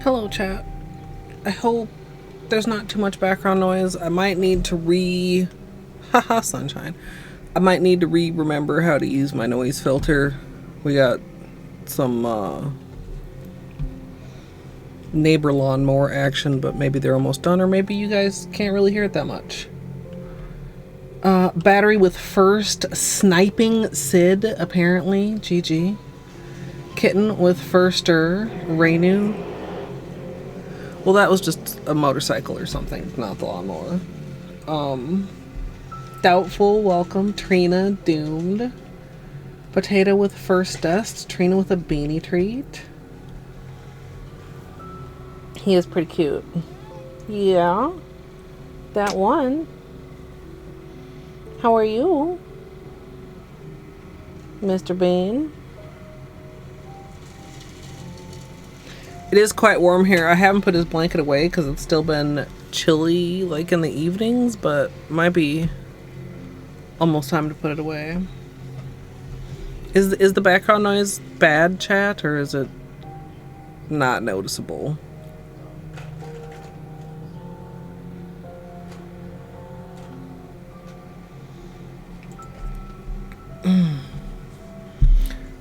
Hello, chat. I hope there's not too much background noise. I might need to haha, sunshine. I might need to remember how to use my noise filter. We got some neighbor lawnmower action, but maybe they're almost done, or maybe you guys can't really hear it that much. Battery with first sniping Sid, apparently. GG. Kitten with firster Renu. Well, that was just a motorcycle or something, not the lawnmower. Doubtful, welcome. Trina, doomed. Potato with first dust. Trina with a beanie treat. He is pretty cute. Yeah. That one. How are you, Mr. Bean? It is quite warm here. I haven't put his blanket away because it's still been chilly like in the evenings, but might be almost time to put it away. Is the background noise bad, chat, or is it not noticeable?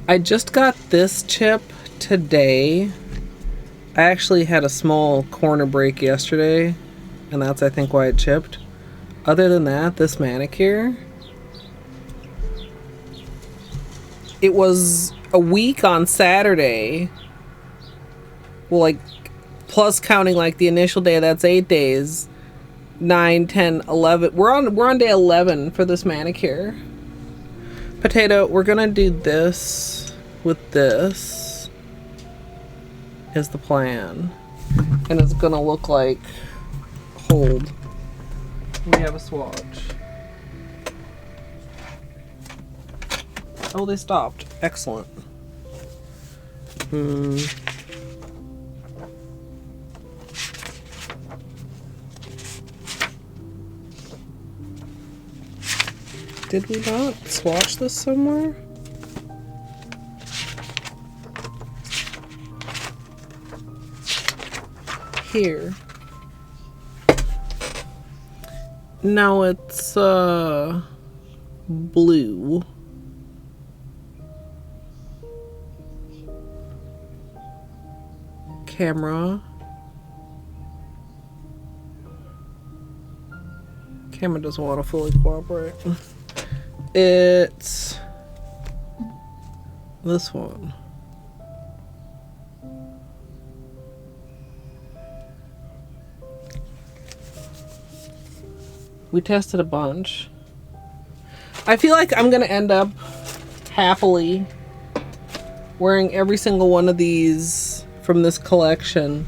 I just got this chip today. I actually had a small corner break yesterday, and that's I think why it chipped. Other than that, this manicure, it was a week on Saturday. Well, like, plus counting like the initial day, that's 8 days. 9, 10, 11. We're on day 11 for this manicure. Potato, we're gonna do this with this is the plan. And it's gonna look like, hold. We have a swatch. Oh, they stopped. Excellent. Did we not swatch this somewhere? Here. No, it's blue. Camera doesn't want to fully cooperate. It's this one. We tested a bunch. I feel like I'm gonna end up happily wearing every single one of these from this collection,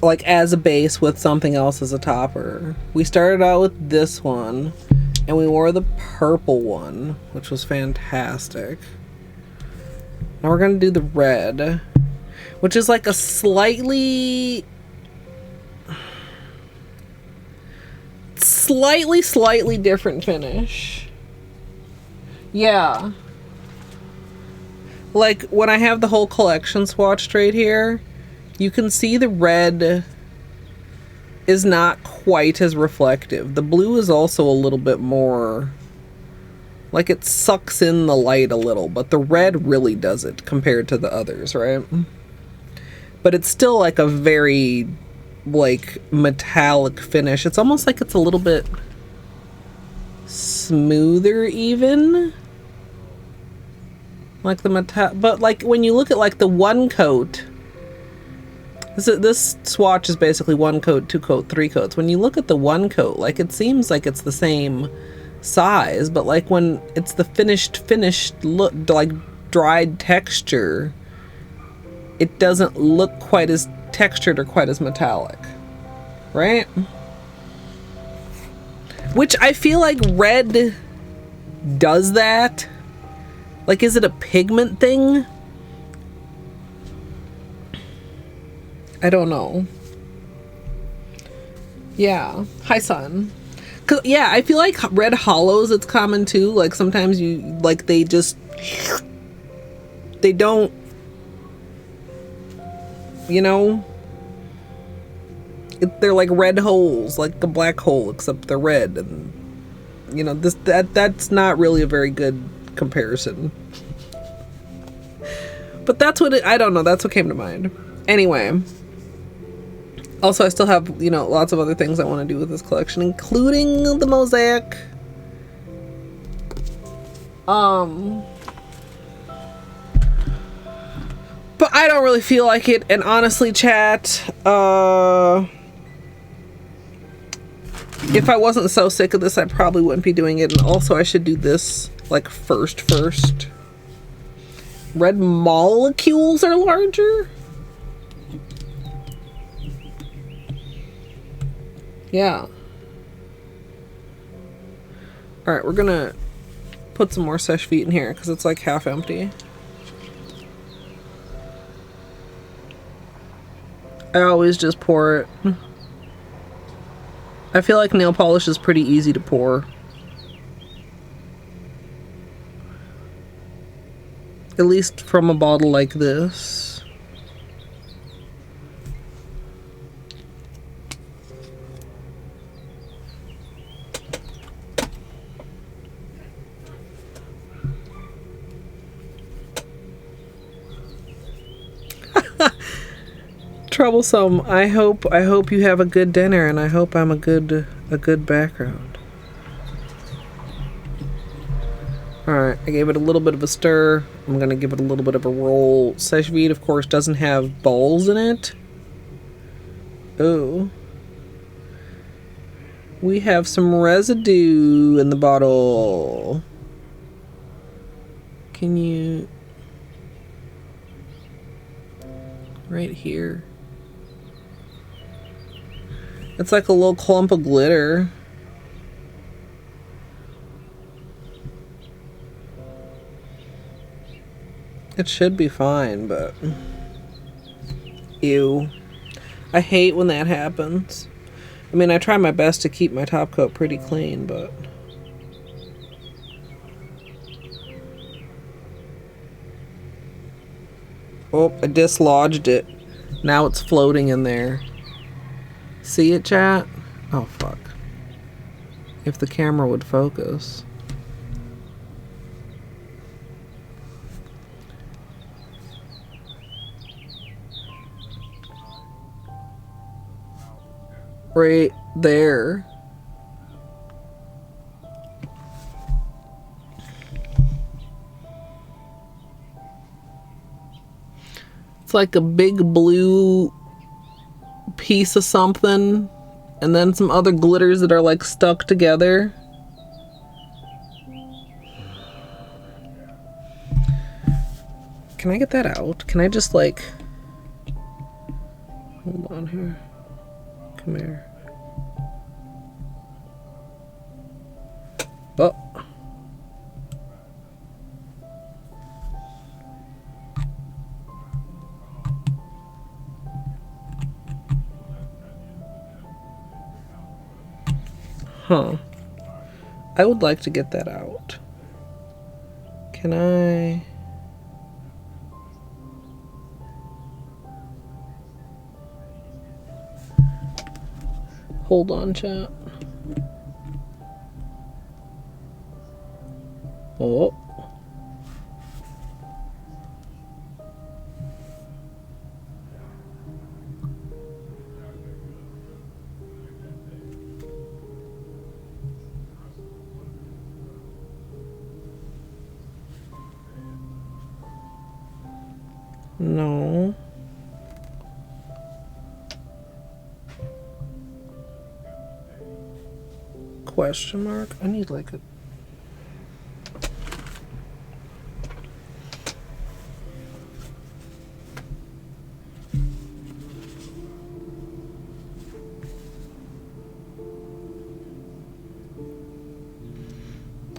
like as a base with something else as a topper. We started out with this one and we wore the purple one, which was fantastic. Now we're gonna do the red, which is like a slightly different finish. Yeah. Like when I have the whole collection swatched right here, you can see the red is not quite as reflective. The blue is also a little bit more, like it sucks in the light a little, but the red really does it compared to the others, right? But it's still like a very like metallic finish. It's almost like it's a little bit smoother even. Like the metal, but like when you look at like the one coat, this swatch is basically one coat, two coat, three coats. When you look at the one coat, like it seems like it's the same size, but like when it's the finished look, like dried texture, it doesn't look quite as textured or quite as metallic, right? Which I feel like red does that. Like, is it a pigment thing? I don't know. Yeah. Hi, son. 'Cause, yeah, I feel like red holos, it's common too. Like, sometimes you, like, they don't, you know? They're like red holes, like a black hole, except they're red. And, you know, that's not really a very good comparison. But that's what I don't know, that's what came to mind. Anyway. Also, I still have, you know, lots of other things I want to do with this collection, including the mosaic. But I don't really feel like it, and honestly, chat, if I wasn't so sick of this, I probably wouldn't be doing it. And also, I should do this, like, first. Red molecules are larger? Yeah. Alright, we're gonna put some more Seche Vite in here because it's like half empty. I always just pour it. I feel like nail polish is pretty easy to pour. At least from a bottle like this. Troublesome. I hope you have a good dinner, and I hope I'm a good background. Alright, I gave it a little bit of a stir. I'm gonna give it a little bit of a roll. Seche Vite, of course, doesn't have balls in it. Oh. We have some residue in the bottle. Can you... right here. It's like a little clump of glitter. It should be fine, but... ew. I hate when that happens. I mean, I try my best to keep my top coat pretty clean, but... oh, I dislodged it. Now it's floating in there. See it, chat? Oh, fuck. If the camera would focus. Right there. It's like a big blue piece of something, and then some other glitters that are like stuck together. Can I get that out? Can I just like... hold on here. Come here. Oh. Huh. I would like to get that out. Can I... hold on, chat. Oh. No. Question mark? I need like a...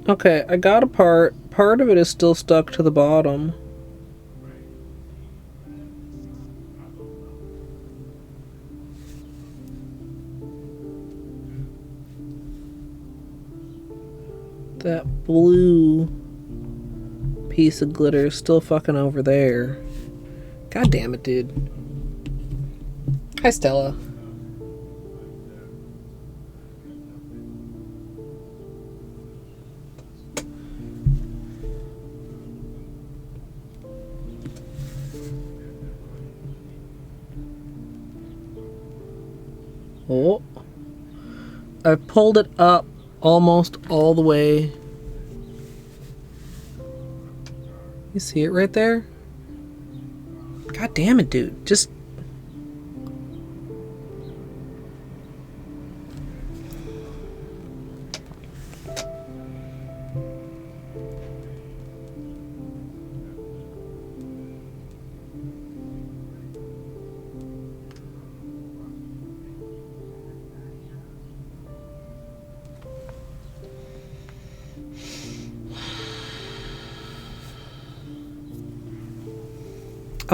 okay, I got a part. Part of it is still stuck to the bottom. That blue piece of glitter is still fucking over there. God damn it, dude. Hi, Stella. Oh. I've pulled it up almost all the way. You see it right there? God damn it, dude. Just...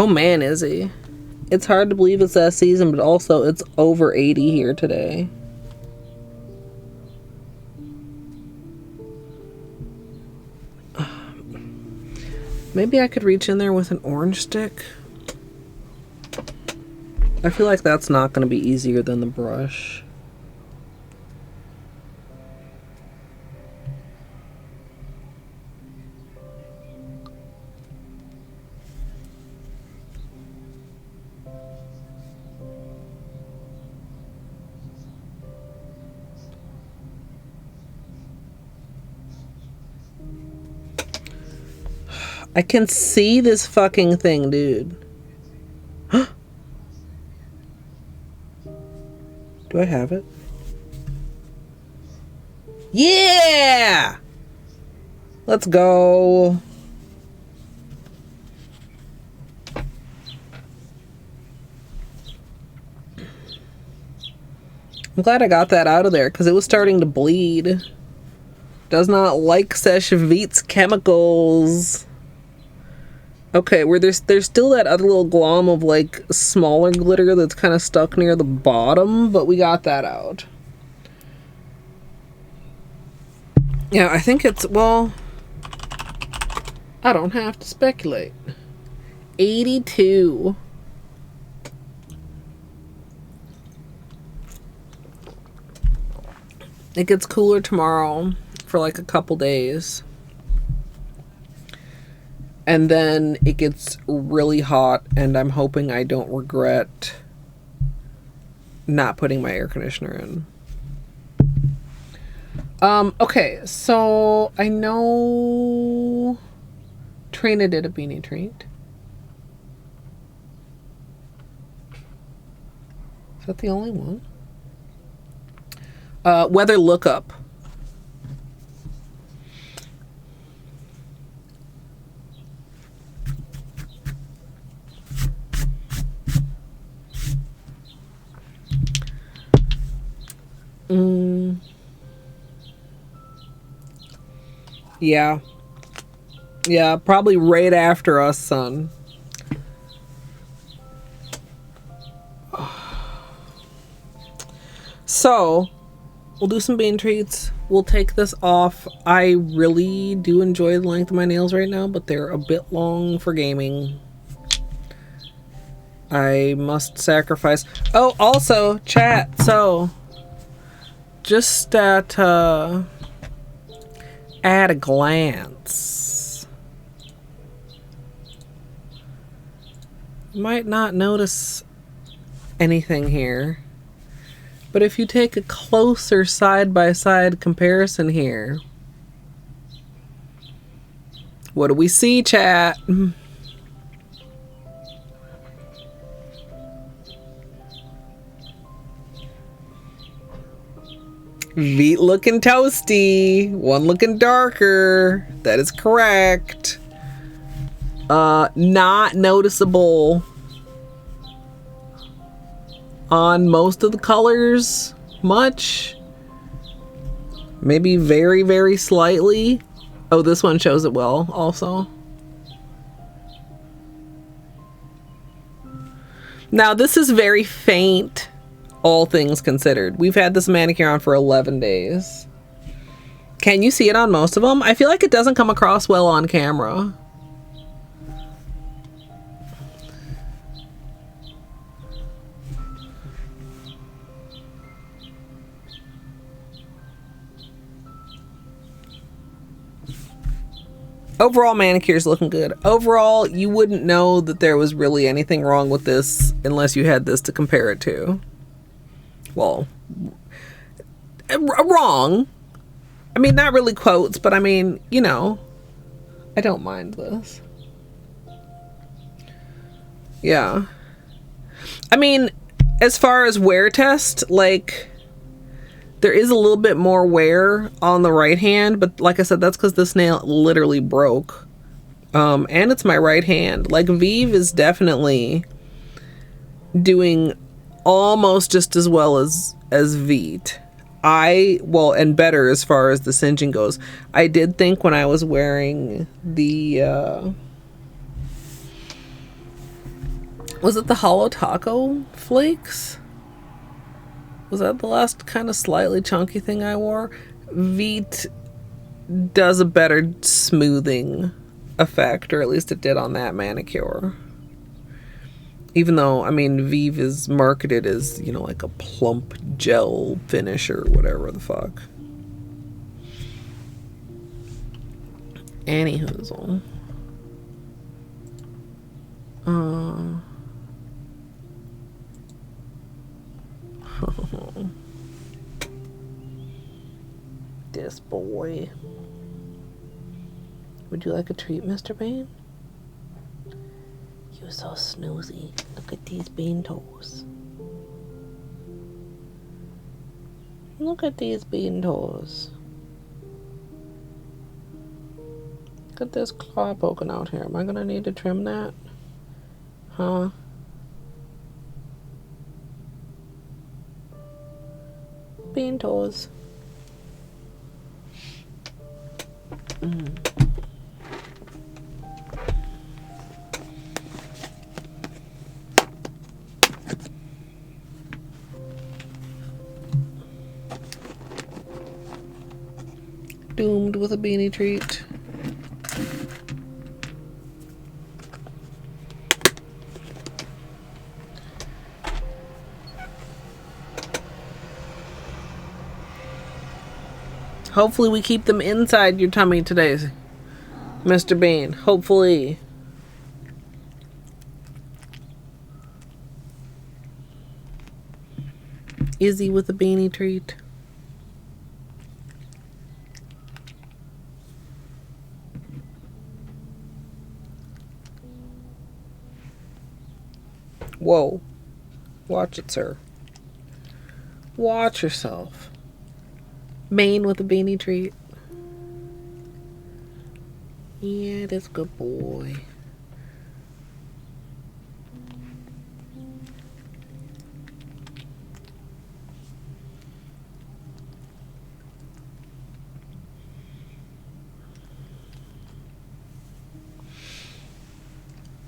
Oh man, is he? It's hard to believe it's that season, but also it's over 80 here today. Maybe I could reach in there with an orange stick. I feel like that's not going to be easier than the brush. I can see this fucking thing, dude. Do I have it? Yeah! Let's go. I'm glad I got that out of there because it was starting to bleed. Does not like Seche Vite's chemicals. Okay, where there's still that other little glom of like smaller glitter that's kind of stuck near the bottom, but we got that out. Yeah, I think it's, well, I don't have to speculate. 82. It gets cooler tomorrow for like a couple days. And then it gets really hot, and I'm hoping I don't regret not putting my air conditioner in. Okay, so I know Trina did a beanie treat. Is that the only one? Weather lookup. Yeah, probably right after us, son. So, we'll do some bean treats. We'll take this off. I really do enjoy the length of my nails right now, but they're a bit long for gaming. I must sacrifice. Oh, also, chat. So, just at a glance, you might not notice anything here. But if you take a closer side-by-side comparison here, what do we see, chat? Vite looking toasty, one looking darker. That is correct. Not noticeable on most of the colors much. Maybe very, very slightly. Oh, this one shows it well also. Now this is very faint, all things considered. We've had this manicure on for 11 days. Can you see it on most of them? I feel like it doesn't come across well on camera. Overall, manicure's looking good. Overall, you wouldn't know that there was really anything wrong with this unless you had this to compare it to. Well, wrong. I mean, not really quotes, but I mean, you know, I don't mind this. Yeah. I mean, as far as wear test, like, there is a little bit more wear on the right hand, but like I said, that's because this nail literally broke. And it's my right hand. Like, Vive is definitely doing almost just as well as Vite. Well, and better as far as the singeing goes. I did think when I was wearing the Was it the Holo Taco flakes? Was that the last kind of slightly chunky thing I wore? Vite does a better smoothing effect, or at least it did on that manicure. Even though, I mean, Vive is marketed as, you know, like a plump gel finish or whatever the fuck. Anywhoozle. This boy. Would you like a treat, Mr. Bean? You're so snoozy. Look at these bean toes. Look at these bean toes. Look at this claw poking out here. Am I gonna need to trim that? Huh? Bean toes. Doomed with a beanie treat. Hopefully we keep them inside your tummy today, Mr. Bean. Hopefully. Izzy with a beanie treat. Whoa. Watch it, sir. Watch yourself. Maine with a beanie treat. Yeah, that's a good boy.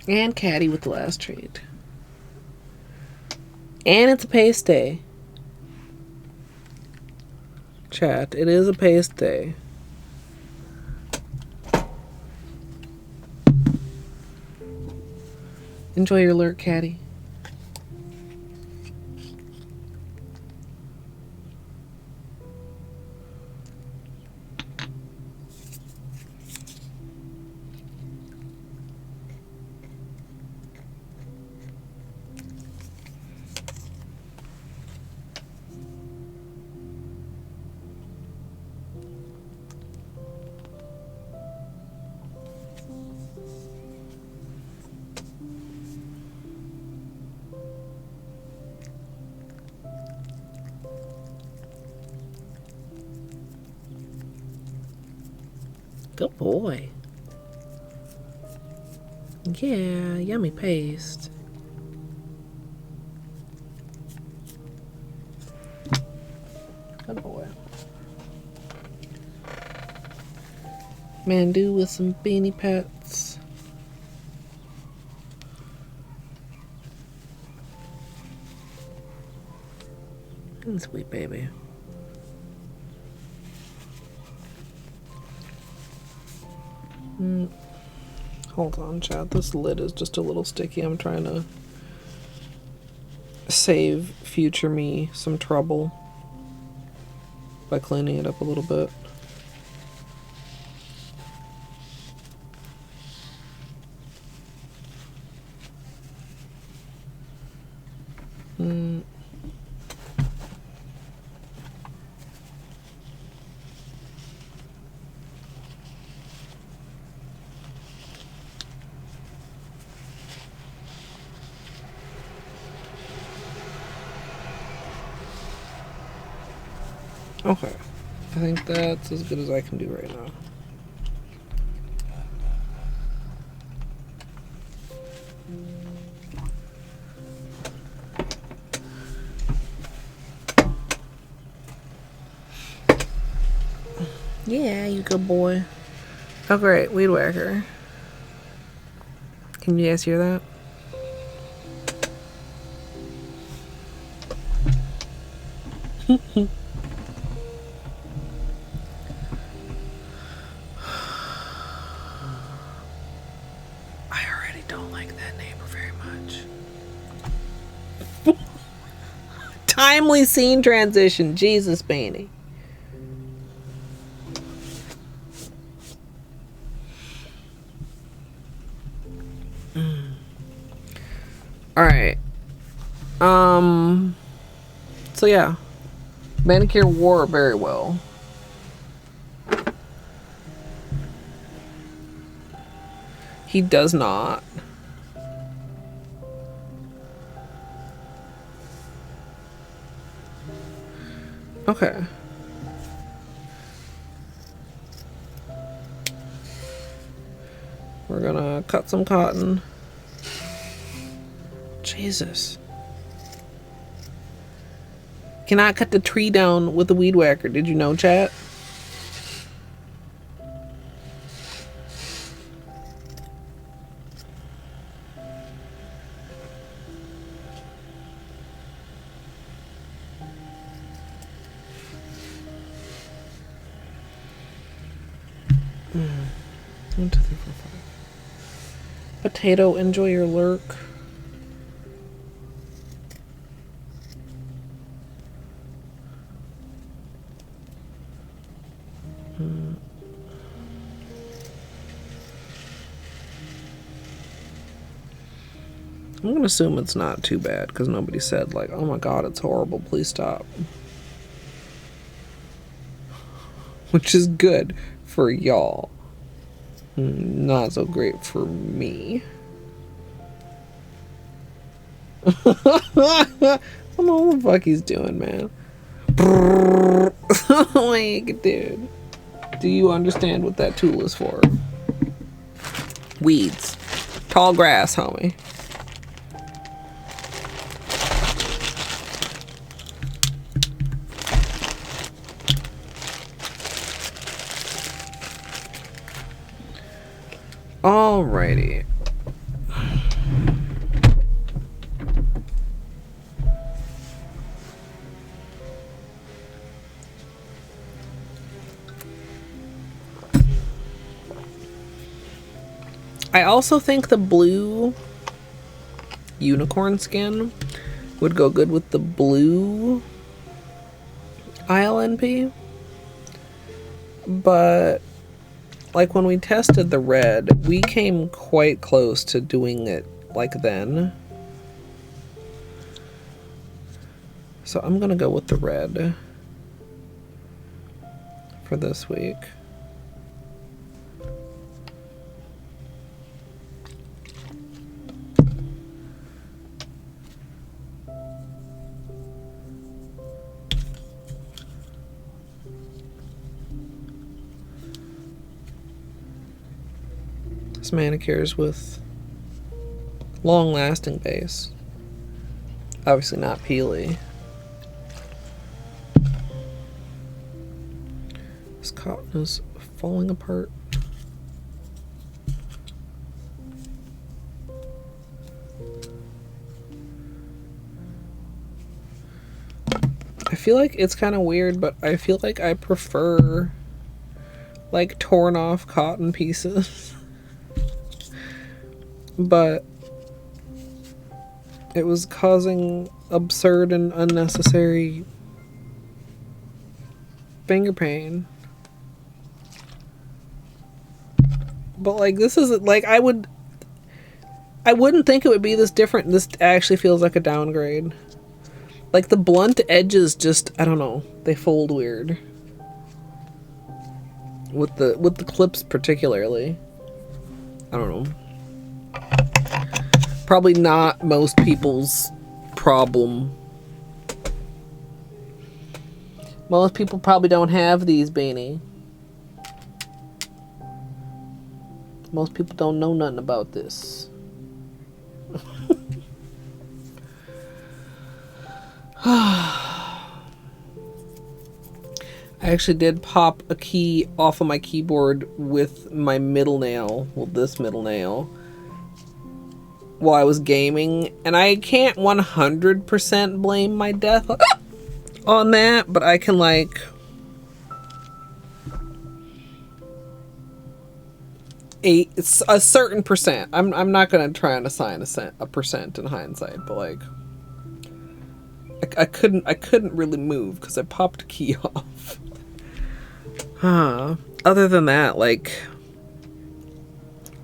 And Caddy with the last treat. And it's a paste day. Chat, it is a paste day. Enjoy your lurk, Caddy. Good boy. Yeah, yummy paste. Good boy. Mandu with some beanie pets. And sweet baby. Hold on, chat. This lid is just a little sticky. I'm trying to save future me some trouble by cleaning it up a little bit. Okay, I think that's as good as I can do right now. Yeah, you good boy. Oh great, weed whacker. Can you guys hear that? timely scene transition. Jesus, Beanie. All right. So yeah, manicure wore very well. He does not. Okay. We're gonna cut some cotton. Jesus. Cannot cut the tree down with a weed whacker. Did you know, chat? One, two, three, four, five. Potato, enjoy your lurk. I'm gonna assume it's not too bad because nobody said like, oh my god, it's horrible, please stop. Which is good for y'all. Not so great for me. I don't know what the fuck he's doing, man. Like, dude. Do you understand what that tool is for? Weeds. Tall grass, homie. Alrighty. I also think the blue unicorn skin would go good with the blue ILNP. But like when we tested the red, we came quite close to doing it like then. So I'm gonna go with the red for this week. Manicures with long-lasting base. Obviously not peely. This cotton is falling apart. I feel like it's kind of weird, but I feel like I prefer like torn off cotton pieces. But it was causing absurd and unnecessary finger pain. But like this is like I wouldn't think it would be this different. This actually feels like a downgrade. Like the blunt edges just, I don't know, they fold weird. With the clips particularly. I don't know. Probably not most people's problem. Most people probably don't have these, Beanie. Most people don't know nothing about this. I actually did pop a key off of my keyboard with my middle nail. Well, this middle nail. While I was gaming, and I can't 100% blame my death on that, but I can like it's a certain percent. I'm not gonna try and assign a percent in hindsight, but like I couldn't really move because I popped a key off. Other than that, like,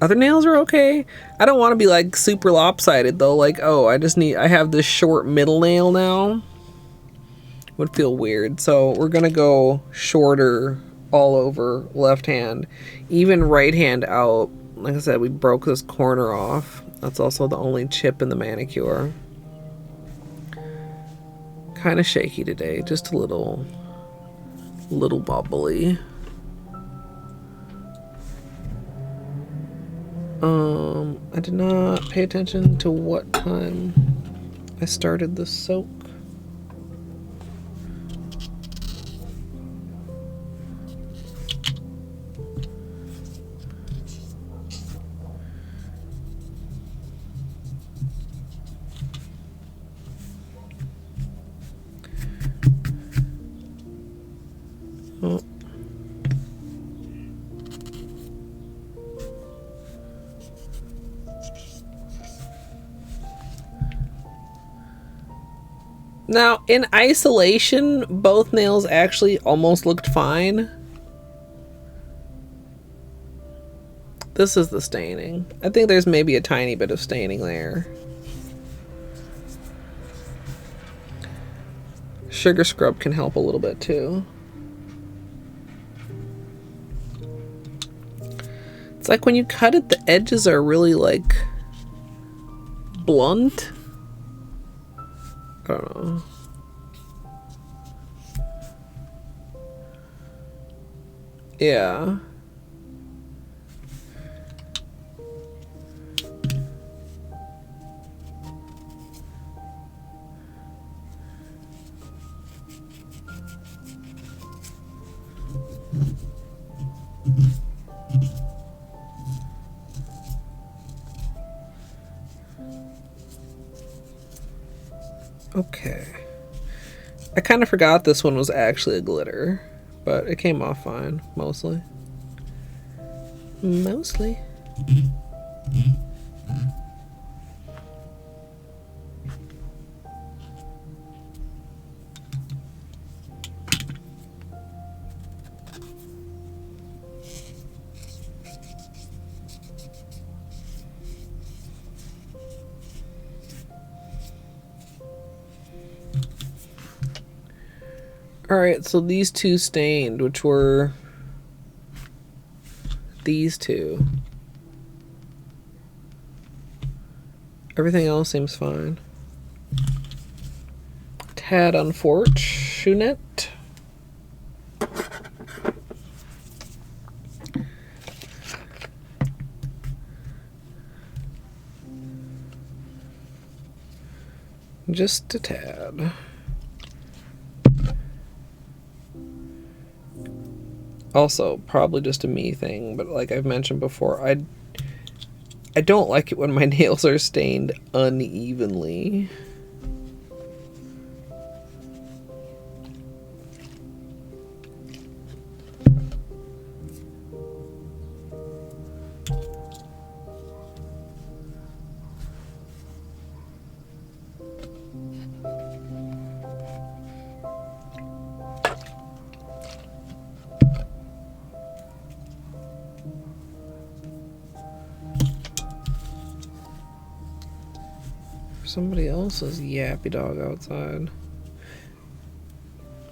other nails are okay. I don't want to be like super lopsided though. Like, oh, I have this short middle nail now. Would feel weird. So we're gonna go shorter all over left hand, even right hand out. Like I said, we broke this corner off. That's also the only chip in the manicure. Kind of shaky today, just a little bubbly. I did not pay attention to what time I started the soak. Oh. Now, in isolation, both nails actually almost looked fine. This is the staining. I think there's maybe a tiny bit of staining there. Sugar scrub can help a little bit too. It's like when you cut it, the edges are really like blunt. I don't know. Yeah. Okay. I kind of forgot this one was actually a glitter, but it came off fine, mostly. Mostly. Alright, so these two stained, which were these two. Everything else seems fine. Tad unfortunate. Just a tad. Also, probably just a me thing, but like I've mentioned before, I don't like it when my nails are stained unevenly. Somebody else's yappy dog outside.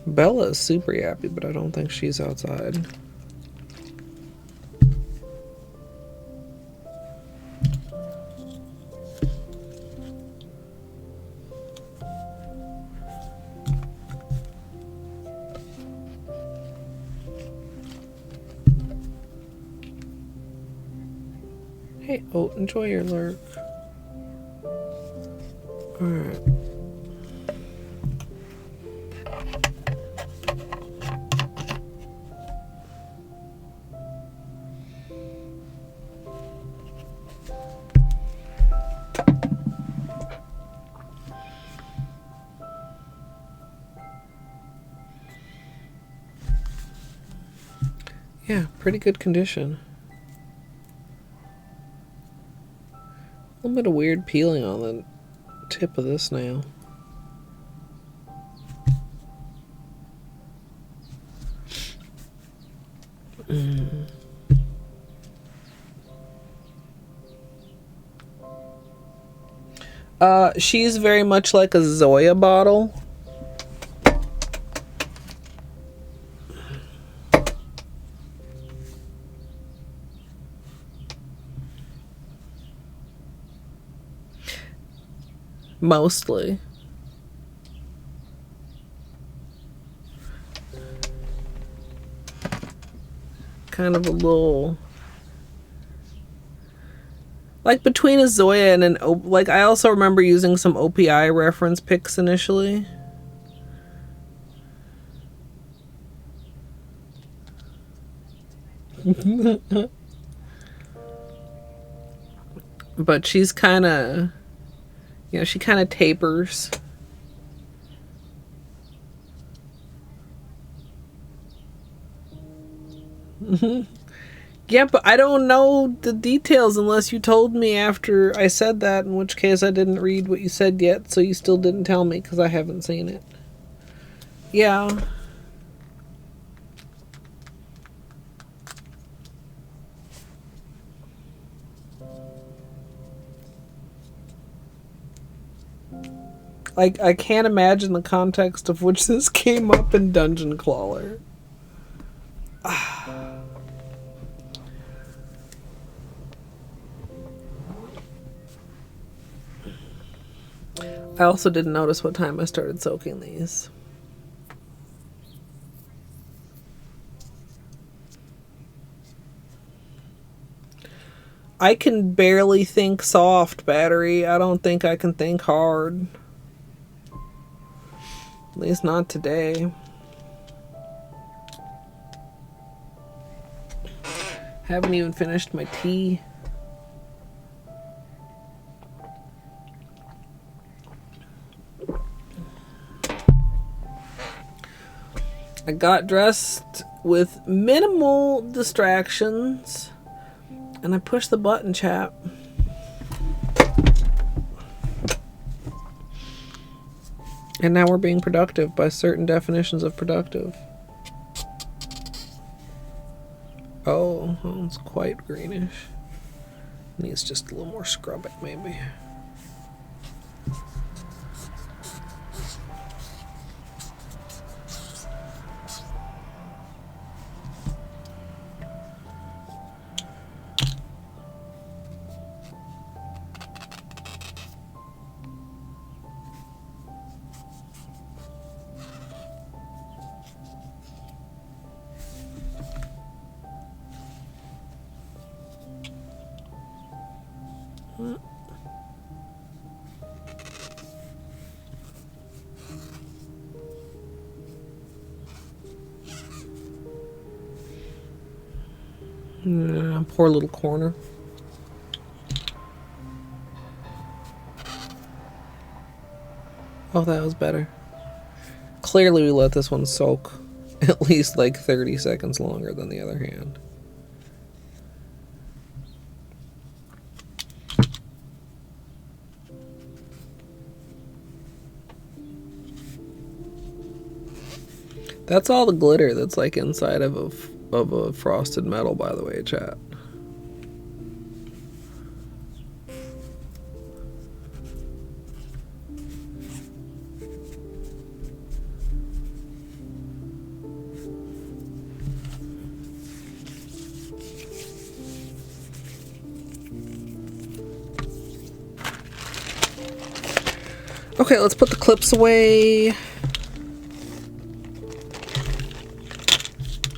Bella is super yappy, but I don't think she's outside. Hey, oh, enjoy your lurk. Alright. Yeah, pretty good condition. A little bit of weird peeling on the tip of this nail. She's very much like a Zoya bottle. Mostly. Kind of a little... like between a Zoya and an... like, I also remember using some OPI reference picks initially. But she's kind of... you know, she kind of tapers. Yeah, but I don't know the details unless you told me after I said that, in which case I didn't read what you said yet, so you still didn't tell me because I haven't seen it. Yeah. Like, I can't imagine the context of which this came up in Dungeon Crawler. I also didn't notice what time I started soaking these. I can barely think soft, battery. I don't think I can think hard. At least not today. Haven't even finished my tea. I got dressed with minimal distractions, and I pushed the button, chap. And now we're being productive by certain definitions of productive. Oh, it's quite greenish. Needs just a little more scrubbing, maybe. Poor little corner. Oh, that was better. Clearly we let this one soak at least like 30 seconds longer than the other hand. That's all the glitter that's like inside of a frosted metal, by the way, chat. Okay, let's put the clips away.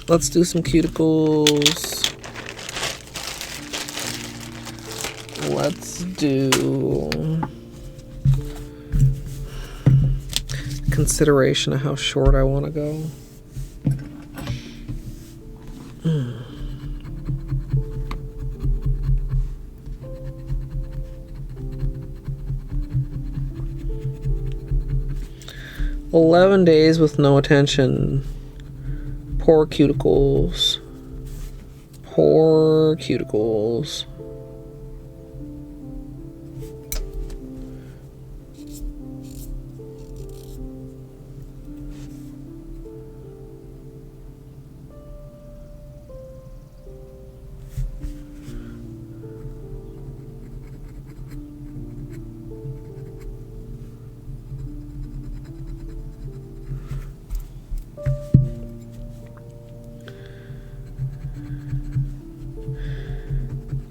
Let's do some cuticles. Let's do consideration of how short I want to go. 11 days with no attention. Poor cuticles. Poor cuticles.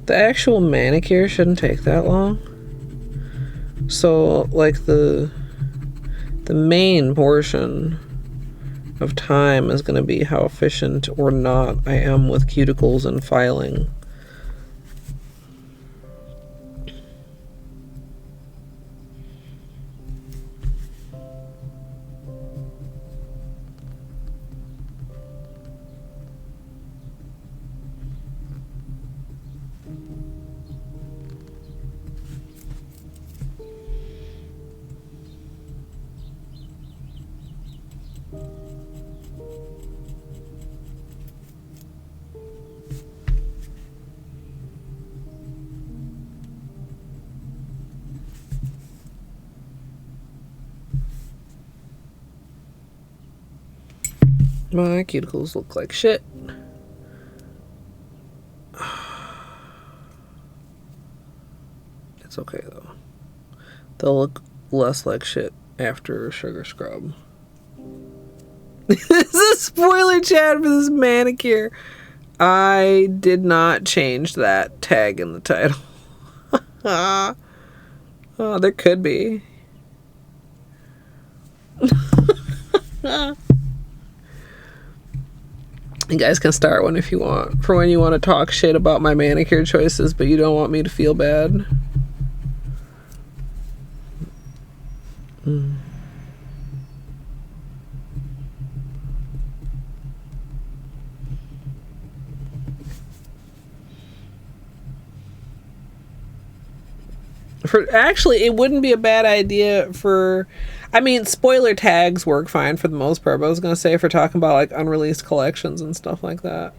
The actual manicure shouldn't take that long. So, like, the main portion of time is going to be how efficient or not I am with cuticles and filing. My cuticles look like shit. It's okay though. They'll look less like shit after a sugar scrub. This is a spoiler chat for this manicure. I did not change that tag in the title. Oh, there could be. You guys can start one if you want. For when you want to talk shit about my manicure choices, but you don't want me to feel bad. Actually, it wouldn't be a bad idea for... I mean, spoiler tags work fine for the most part, but I was going to say for talking about, like, unreleased collections and stuff like that.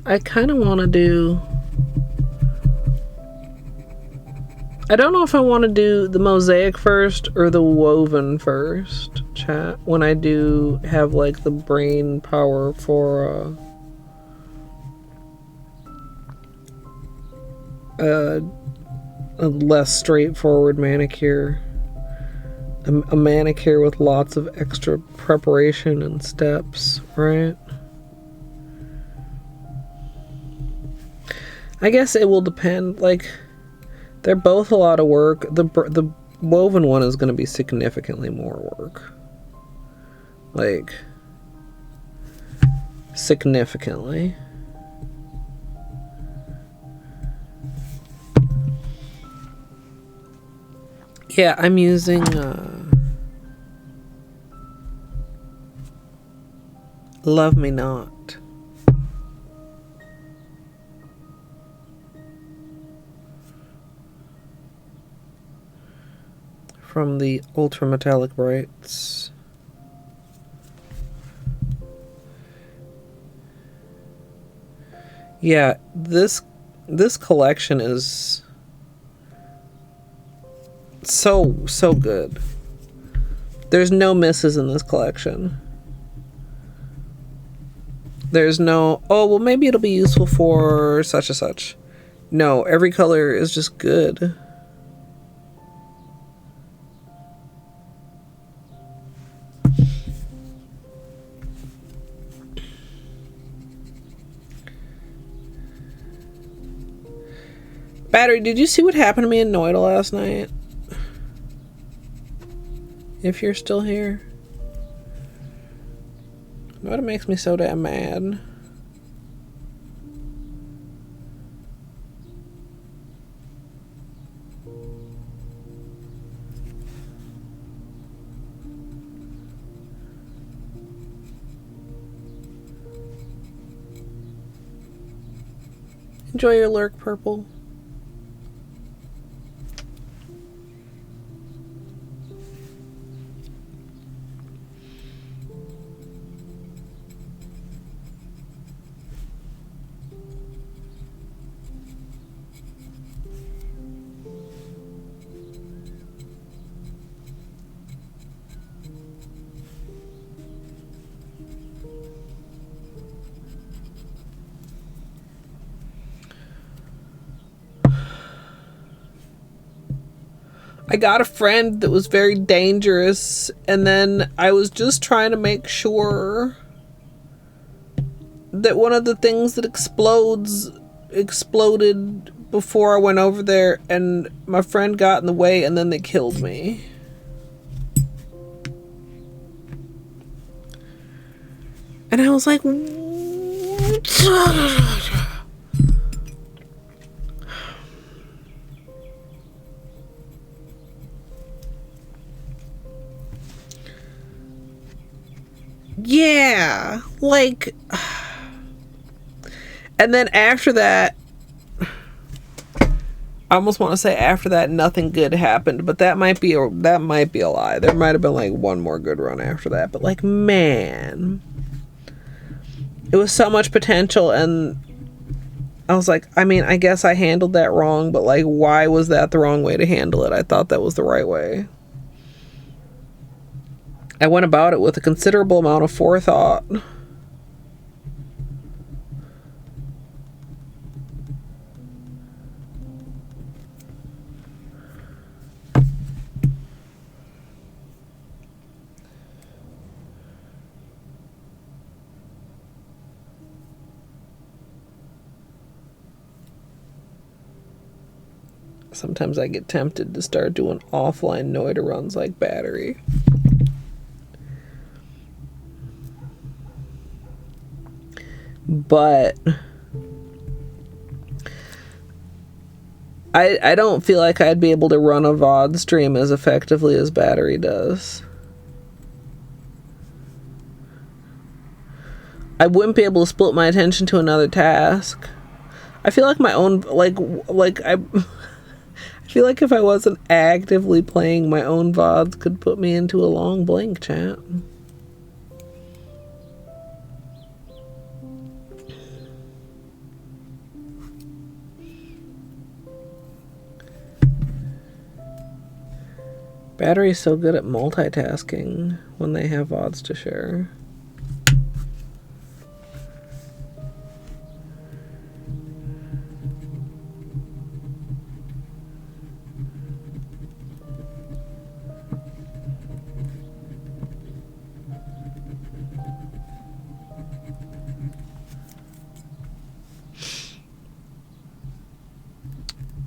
I kind of want to do... I don't know if I want to do the mosaic first or the woven first, chat, when I do have, like, the brain power for a less straightforward manicure. A manicure with lots of extra preparation and steps, right? I guess it will depend. Like, they're both a lot of work. The woven one is going to be significantly more work. Like, significantly. Yeah, I'm using Love Me Not. From the Ultra Metallic Brights. Yeah, this collection is so good. There's no misses in this collection. There's no, oh, well, maybe it'll be useful for such and such. No, every color is just good. Battery, did you see what happened to me in Noida last night? If you're still here. What makes me so damn mad? Enjoy your lurk, Purple. I got a friend that was very dangerous, and then I was just trying to make sure that one of the things that exploded before I went over there, and my friend got in the way, and then they killed me. And I was like, yeah, like, and then after that, I almost want to say after that nothing good happened, but that might be a lie. There might have been like one more good run after that, but like, man, it was so much potential, and I was like, I mean, I guess I handled that wrong, but like, why was that the wrong way to handle it? I thought that was the right way. I went about it with a considerable amount of forethought. Sometimes I get tempted to start doing offline Noida runs like battery. But I don't feel like I'd be able to run a VOD stream as effectively as battery does. I wouldn't be able to split my attention to another task. I feel like my own, I feel like if I wasn't actively playing, my own VODs could put me into a long blank, chat. Battery's so good at multitasking when they have VODs to share.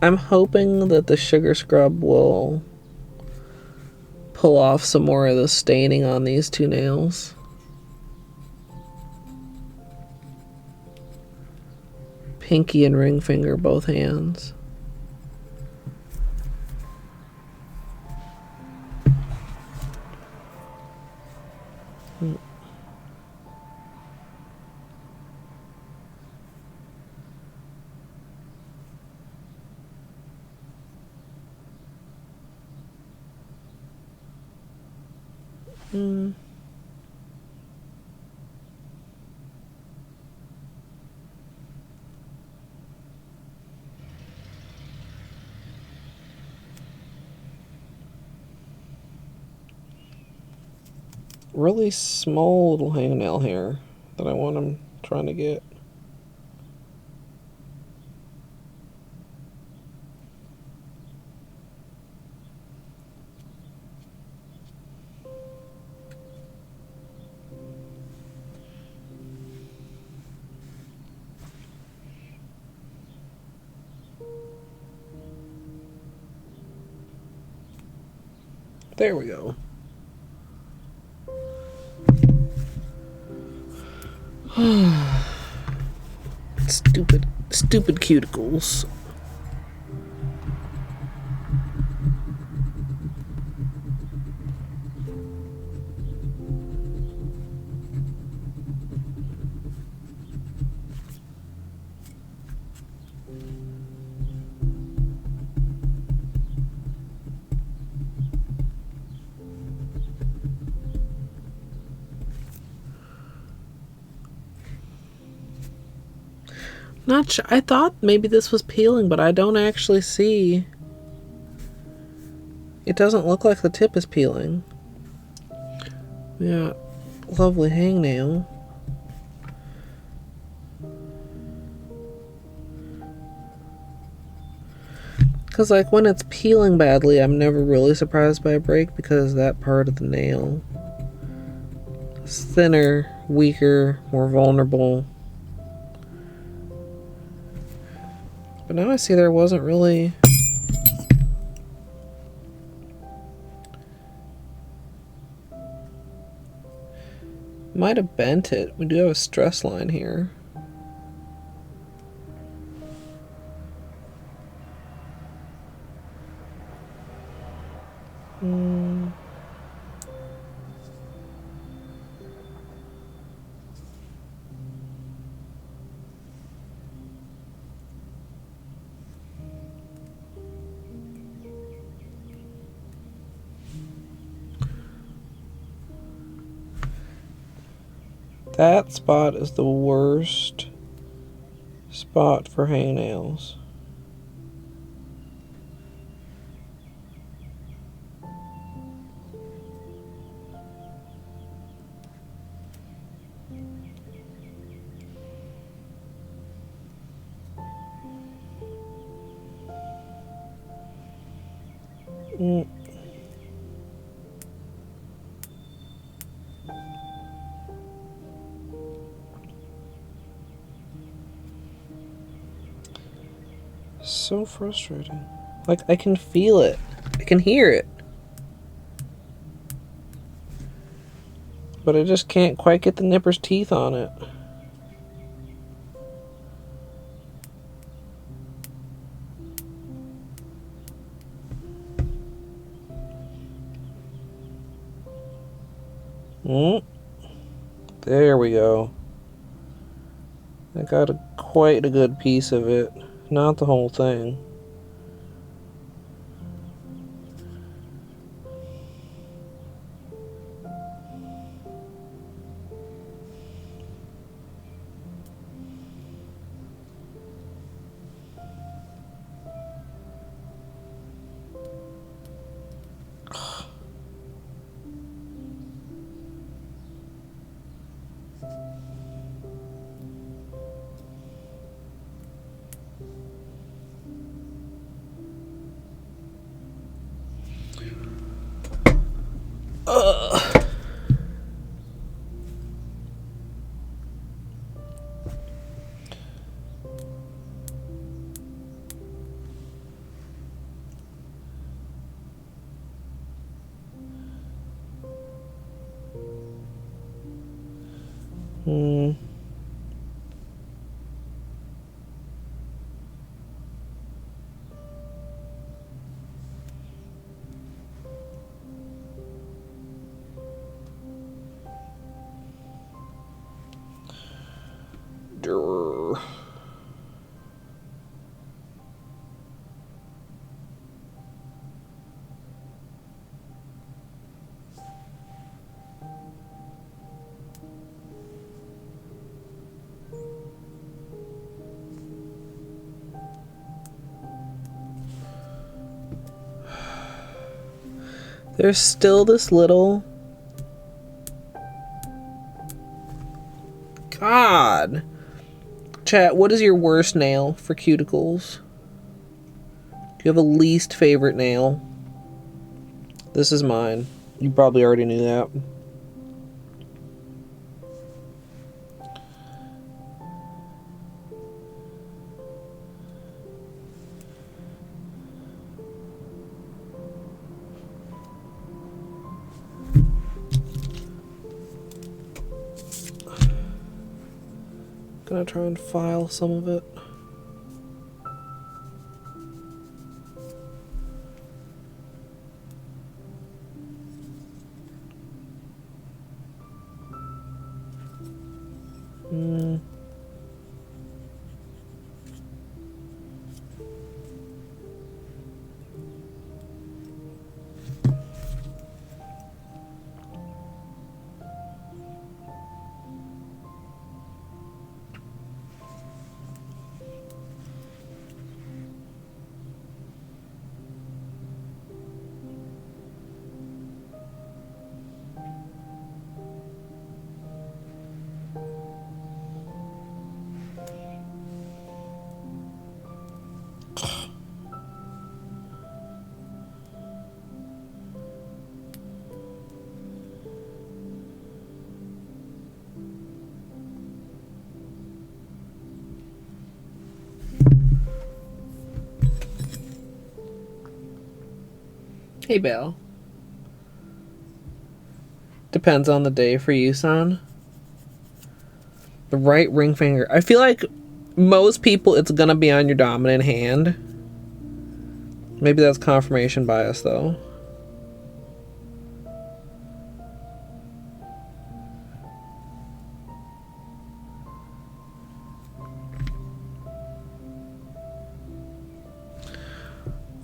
I'm hoping that the sugar scrub will pull off some more of the staining on these two nails. Pinky and ring finger, both hands. Really small little hangnail hair that I want him trying to get. There we go. Stupid cuticles. Not sure. I thought maybe this was peeling, but I don't actually see. It doesn't look like the tip is peeling. Yeah, lovely hangnail. Because, like, when it's peeling badly, I'm never really surprised by a break because that part of the nail is thinner, weaker, more vulnerable. But now I see there wasn't really... Might have bent it. We do have a stress line here. That spot is the worst spot for hangnails. So frustrating. Like, I can feel it. I can hear it. But I just can't quite get the nipper's teeth on it. There we go. I got quite a good piece of it. Not the whole thing. There's still this little... God. Chat, what is your worst nail for cuticles? Do you have a least favorite nail? This is mine. You probably already knew that. Gonna try and file some of it. Hey, Belle. Depends on the day for you, son. The right ring finger. I feel like most people, it's gonna be on your dominant hand. Maybe that's confirmation bias, though.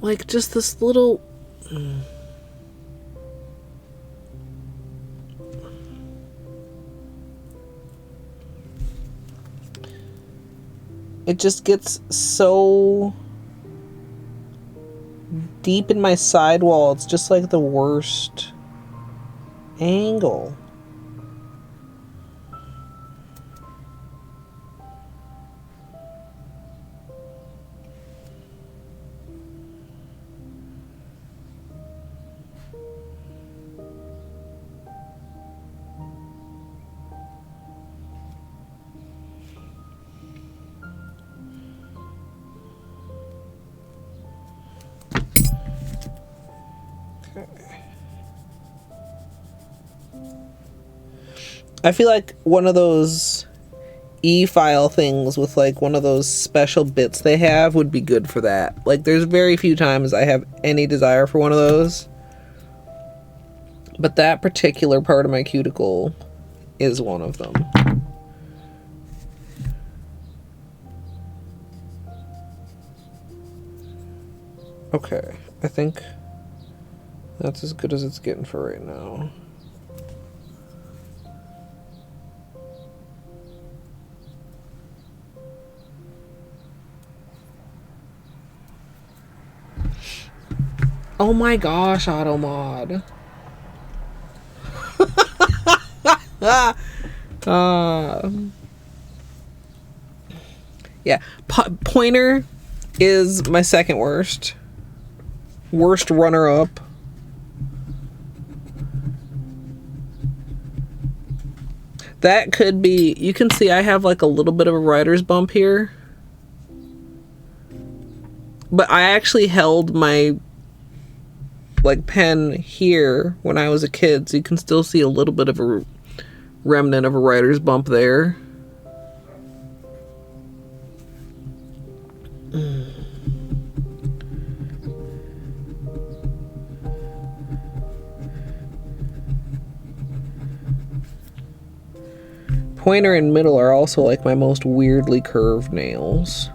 Like, just this little... It just gets so deep in my sidewall. It's just like the worst angle. I feel like one of those e-file things with like one of those special bits they have would be good for that. Like, there's very few times I have any desire for one of those, but that particular part of my cuticle is one of them. Okay, I think that's as good as it's getting for right now. Oh my gosh, Automod. Yeah, Pointer is my second worst. Worst runner-up. That could be... You can see I have like a little bit of a writer's bump here. But I actually held my like pen here when I was a kid, so you can still see a little bit of a remnant of a writer's bump there. Pointer and middle are also like my most weirdly curved nails.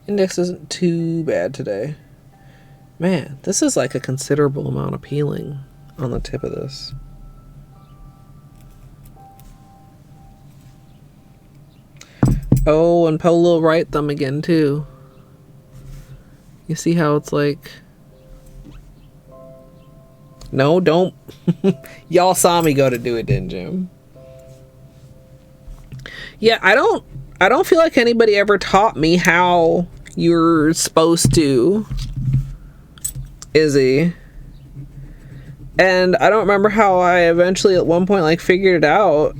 Index isn't too bad today. Man, this is like a considerable amount of peeling on the tip of this. Oh, and Polo right thumb again too. You see how it's like... No, don't. Y'all saw me go to do it, didn't you? Yeah, I don't feel like anybody ever taught me how you're supposed to, Izzy. And I don't remember how I eventually at one point like figured it out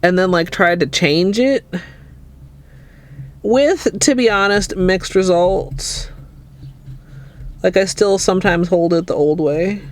and then like tried to change it with, to be honest, mixed results. Like, I still sometimes hold it the old way.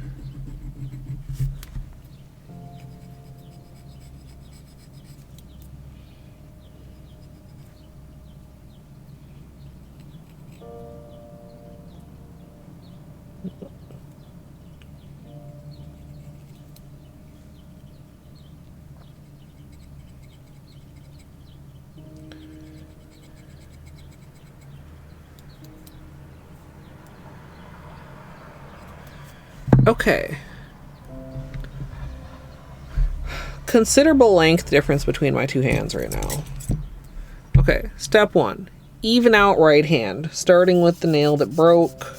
Okay. Considerable length difference between my two hands right now. Okay, step one. Even out right hand, starting with the nail that broke.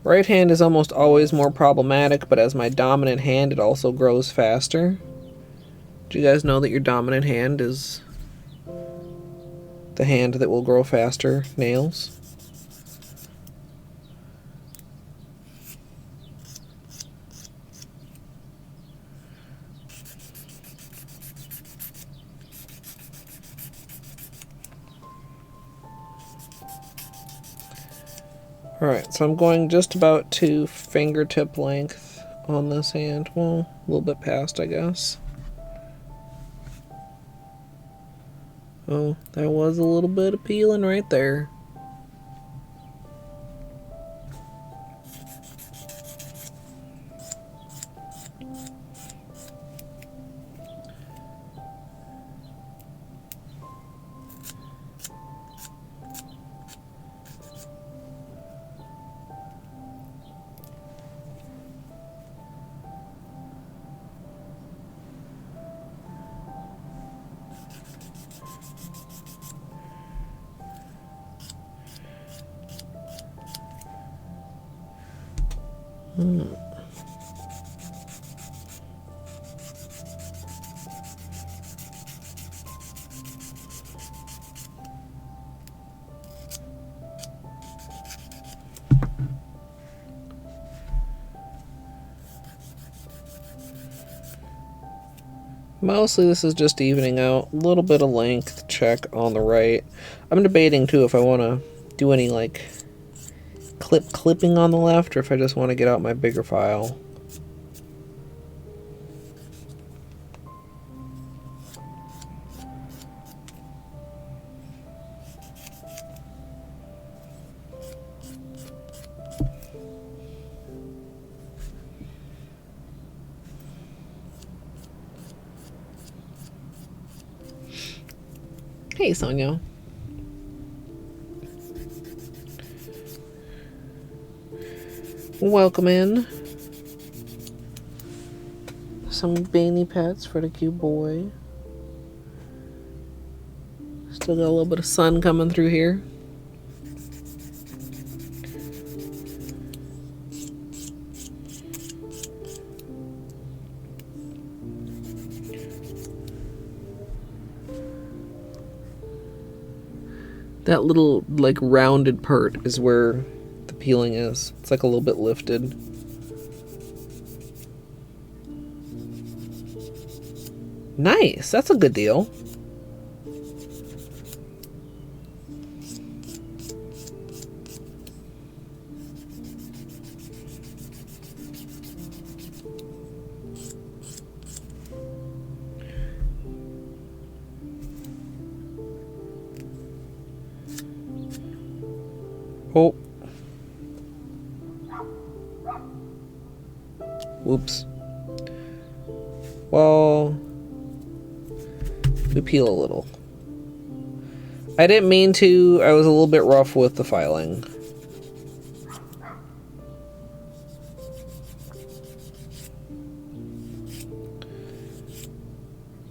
Right hand is almost always more problematic, but as my dominant hand, it also grows faster. Do you guys know that your dominant hand is the hand that will grow faster nails? Alright, so I'm going just about to fingertip length on this hand. Well, a little bit past, I guess. Oh, there was a little bit of peeling right there. Mostly this is just evening out. A little bit of length check on the right. I'm debating too if I want to do any like clipping on the left or if I just want to get out my bigger file. Hey, Sonia. Welcome in. Some beanie pets for the cute boy. Still got a little bit of sun coming through here. That little, like, rounded part is where the peeling is. It's, like, a little bit lifted. Nice! That's a good deal. Oh. Whoops. Well, we peel a little. I didn't mean to. I was a little bit rough with the filing.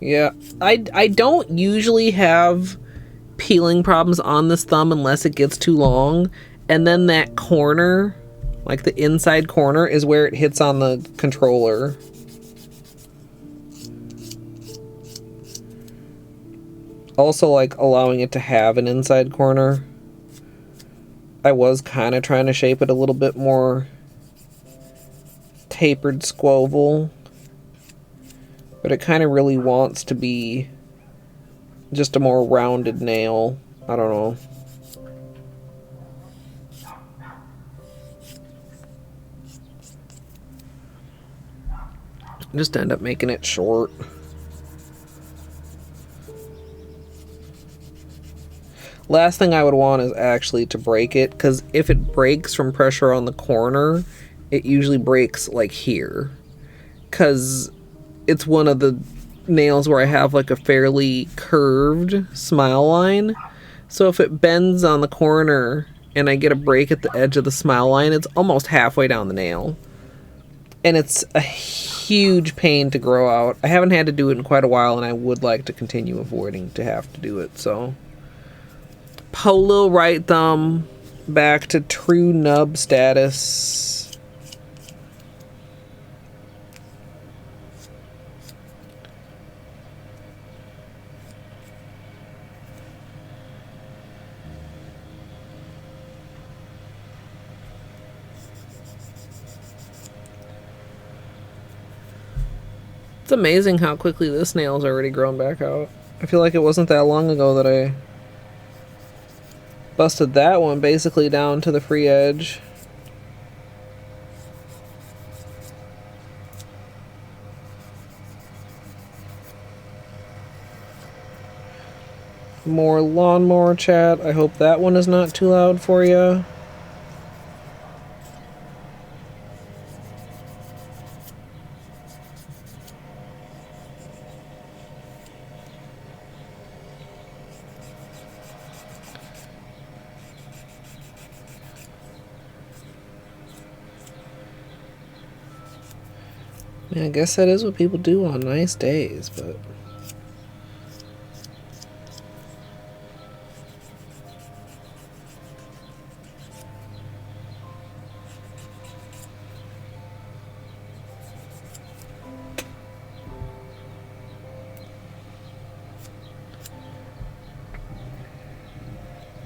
Yeah, I don't usually have peeling problems on this thumb unless it gets too long. And then that corner, like the inside corner, is where it hits on the controller. Also, like, allowing it to have an inside corner. I was kind of trying to shape it a little bit more tapered squoval. But it kind of really wants to be just a more rounded nail. I don't know. Just end up making it short. Last thing I would want is actually to break it, because if it breaks from pressure on the corner, it usually breaks like here. Because it's one of the nails where I have like a fairly curved smile line. So if it bends on the corner and I get a break at the edge of the smile line, it's almost halfway down the nail. And it's a huge pain to grow out. I haven't had to do it in quite a while, and I would like to continue avoiding to have to do it, so. Holo right thumb back to true nub status. It's amazing how quickly this nail's already grown back out. I feel like it wasn't that long ago that I busted that one basically down to the free edge. More lawnmower chat. I hope that one is not too loud for you. Yeah, I guess that is what people do on nice days, but...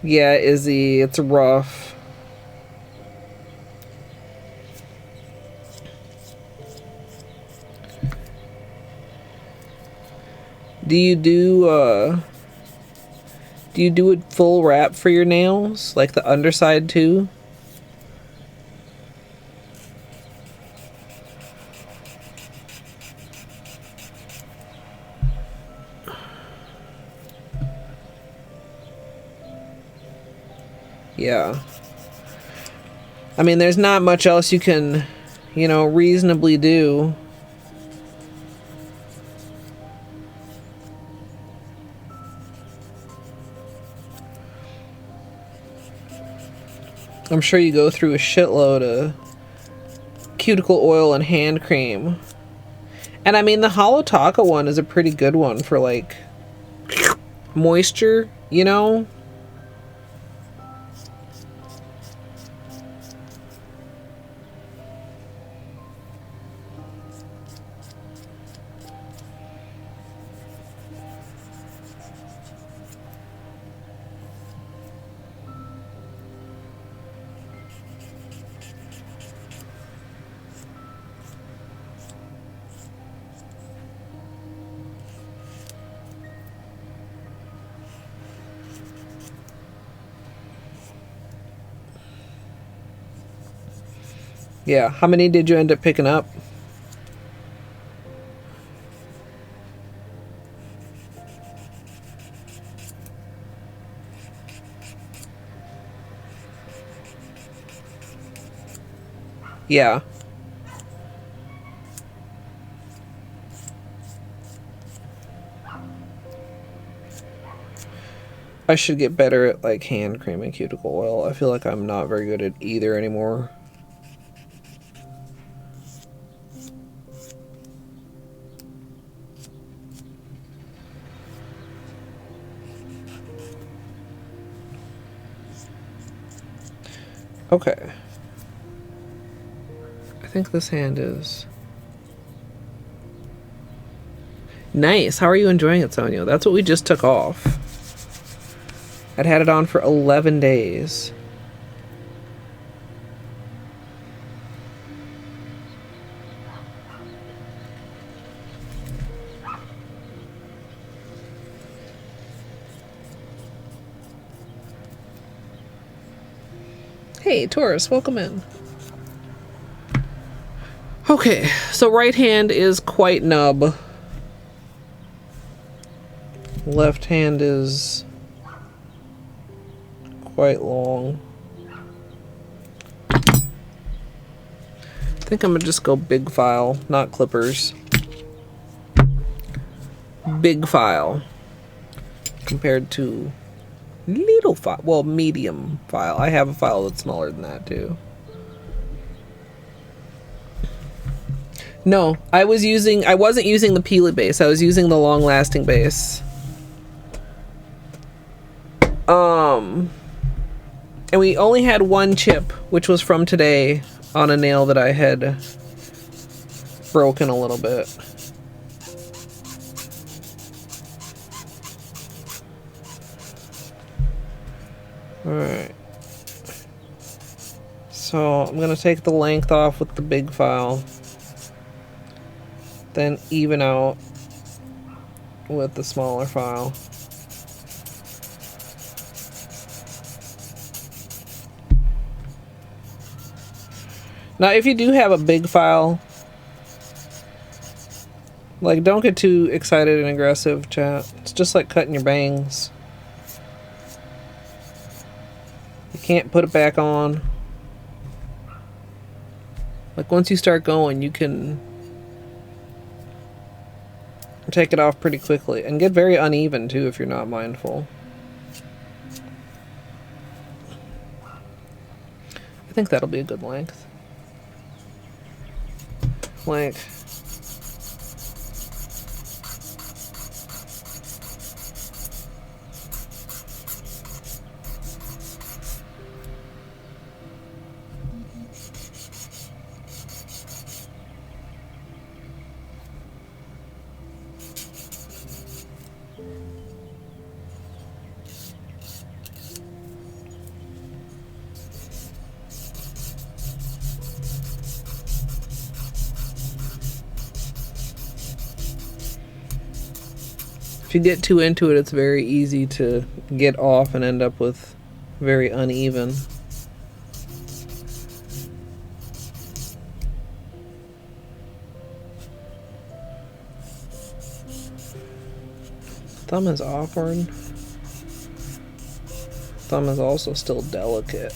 Yeah, Izzy, it's rough. Do you do a full wrap for your nails? Like the underside too? Yeah. I mean, there's not much else you can, you know, reasonably do. I'm sure you go through a shitload of cuticle oil and hand cream. And I mean, the Holo Taco one is a pretty good one for like moisture, you know? Yeah, how many did you end up picking up? Yeah. I should get better at like hand cream and cuticle oil. I feel like I'm not very good at either anymore. Okay. I think this hand is nice. How are you enjoying it, Sonia? That's what we just took off. I'd had it on for 11 days. Hey, Taurus, welcome in. Okay, so right hand is quite nub. Left hand is quite long. I think I'm gonna just go big file, not clippers. Big file compared to little file, well, medium file. I have a file that's smaller than that too. No, I wasn't using the peely base. I was using the long lasting base. And we only had one chip, which was from today on a nail that I had broken a little bit. Alright. So I'm going to take the length off with the big file. Then even out with the smaller file. Now if you do have a big file, like don't get too excited and aggressive, chat. It's just like cutting your bangs. You can't put it back on. Like once you start going, you can take it off pretty quickly and get very uneven too if you're not mindful. I think that'll be a good length. Like if you get too into it, it's very easy to get off and end up with very uneven. Thumb is awkward. Thumb is also still delicate.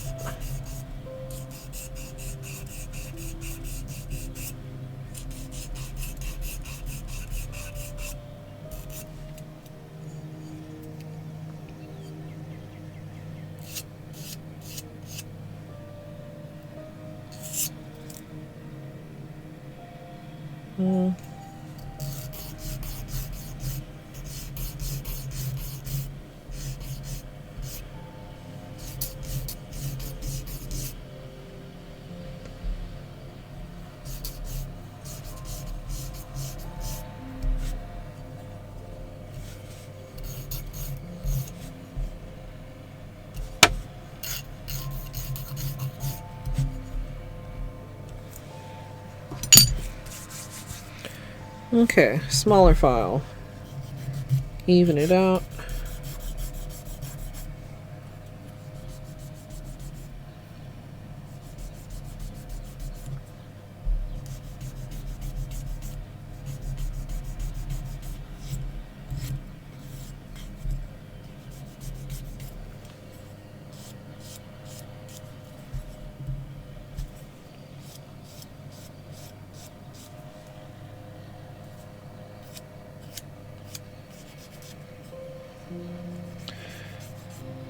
Okay, smaller file. Even it out.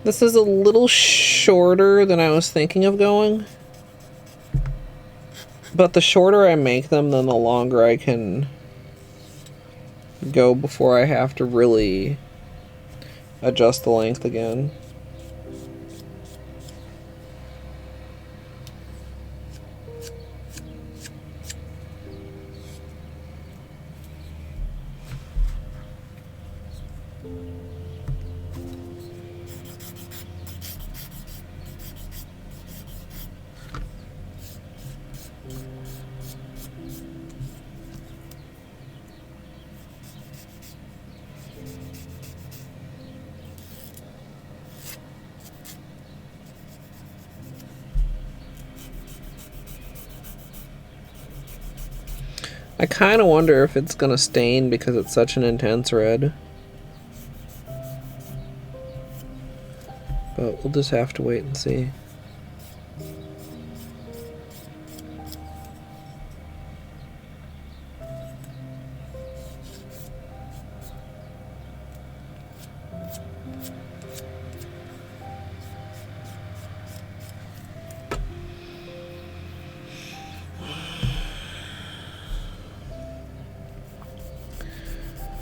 This is a little shorter than I was thinking of going. But the shorter I make them, then the longer I can go before I have to really adjust the length again. I kind of wonder if it's gonna stain because it's such an intense red. But we'll just have to wait and see.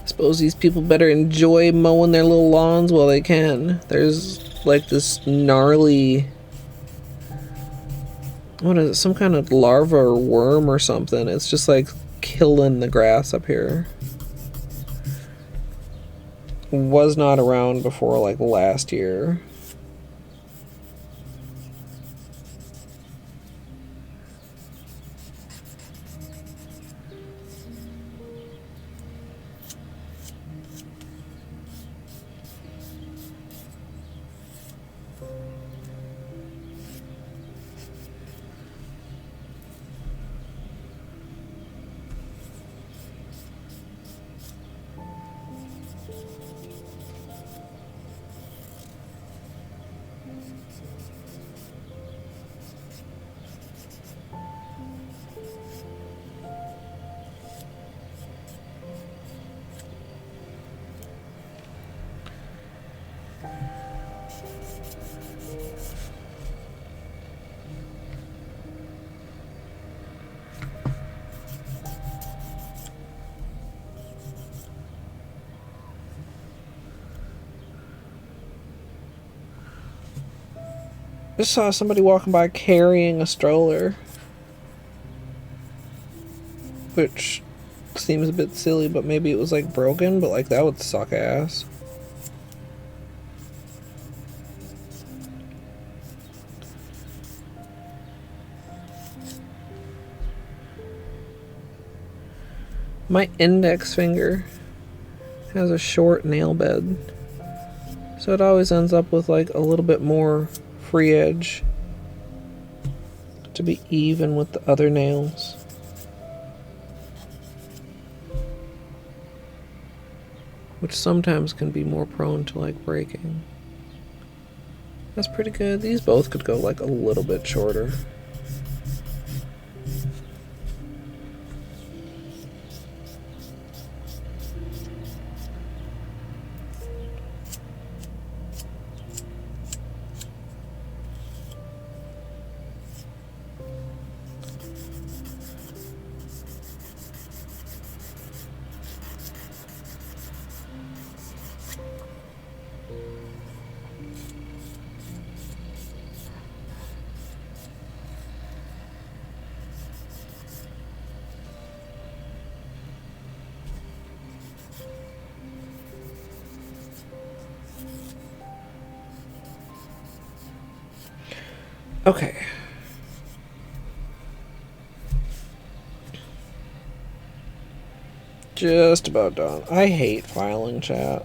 Suppose these people better enjoy mowing their little lawns while they can. There's like this gnarly, what is it, some kind of larva or worm or something. It's just like killing the grass up here. Was not around before like last year. Just saw somebody walking by carrying a stroller, which seems a bit silly, but maybe it was like broken, but like that would suck ass. My index finger has a short nail bed, so it always ends up with like a little bit more free edge to be even with the other nails. Which sometimes can be more prone to like breaking. That's pretty good. These both could go like a little bit shorter. Okay. Just about done. I hate filing, chat.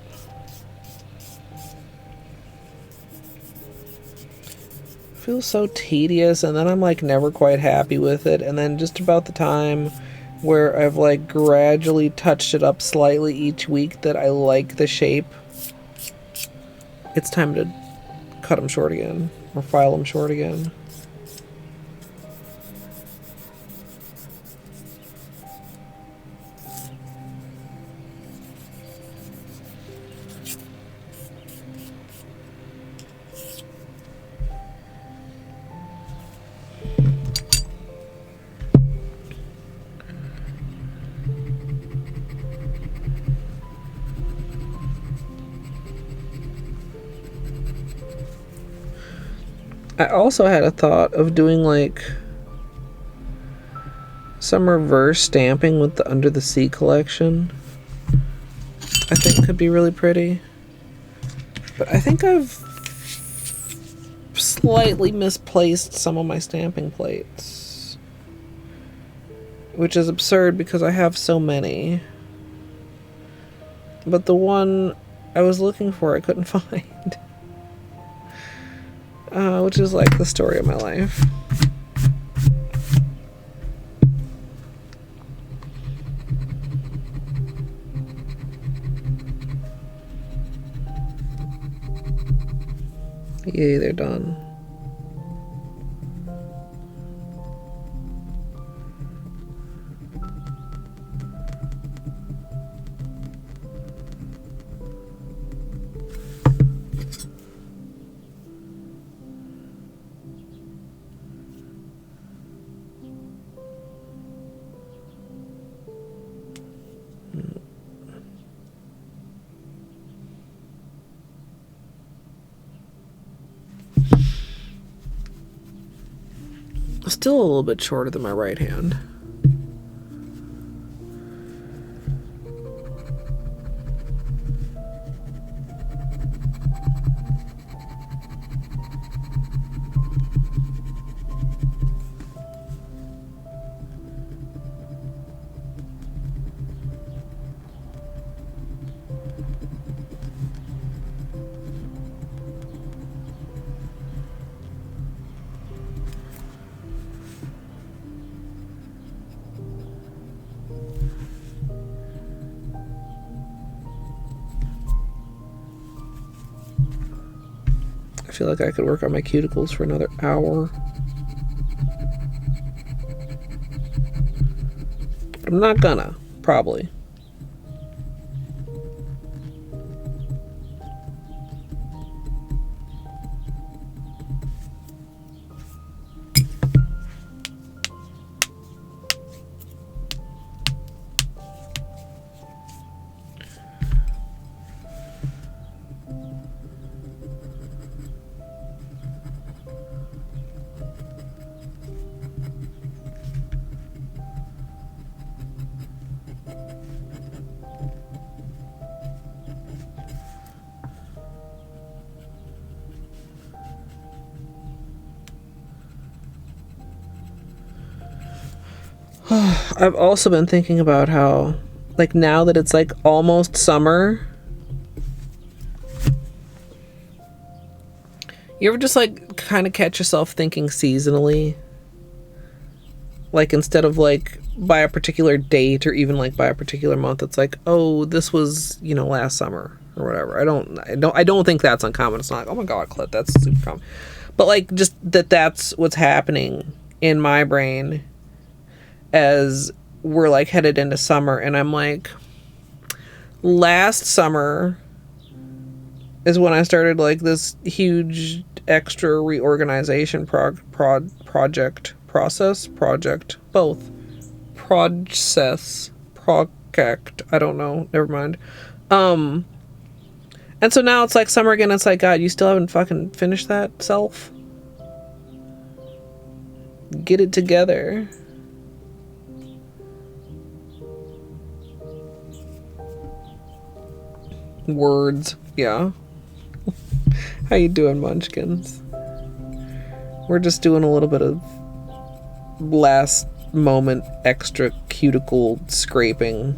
Feels so tedious, and then I'm like never quite happy with it, and then just about the time where I've like gradually touched it up slightly each week that I like the shape, it's time to cut them short again, or file them short again. I also had a thought of doing like some reverse stamping with the Under the Sea collection. I think could be really pretty. But I think I've slightly misplaced some of my stamping plates, which is absurd because I have so many. But the one I was looking for I couldn't find. Which is like the story of my life. Yay, they're done. Still a little bit shorter than my right hand. I feel like I could work on my cuticles for another hour. I'm not gonna, probably. I've also been thinking about how, like, now that it's like almost summer, you ever just like kind of catch yourself thinking seasonally? Like, instead of like by a particular date or even like by a particular month, it's like, oh, this was, you know, last summer or whatever. I don't think that's uncommon. It's not like, oh my god, Colette, that's super common. But like, just that's what's happening in my brain as we're like headed into summer, and I'm like, last summer is when I started like this huge extra reorganization project, I don't know, never mind. And so now it's like summer again. It's like, God, you still haven't fucking finished that, self? Get it together. Words, yeah. How you doing, munchkins? We're just doing a little bit of last moment extra cuticle scraping.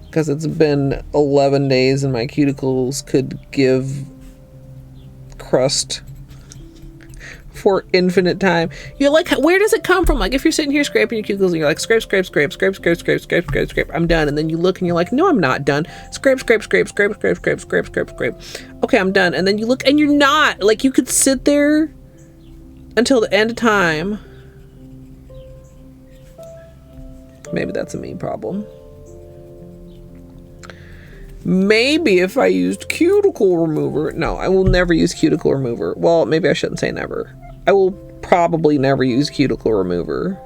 Because it's been 11 days and my cuticles could give crust for infinite time. You're like, where does it come from? Like, if you're sitting here scraping your cuticles and you're like, scrape, scrape, scrape, scrape, scrape, scrape, scrape, scrape, scrape, I'm done. And then you look and you're like, no, I'm not done. Scrape, scrape, scrape, scrape, scrape, scrape, scrape, scrape, scrape. Okay, I'm done. And then you look and you're not. Like, you could sit there until the end of time. Maybe that's a me problem. Maybe if I used cuticle remover. No, I will never use cuticle remover. Well, maybe I shouldn't say never. I will probably never use cuticle remover.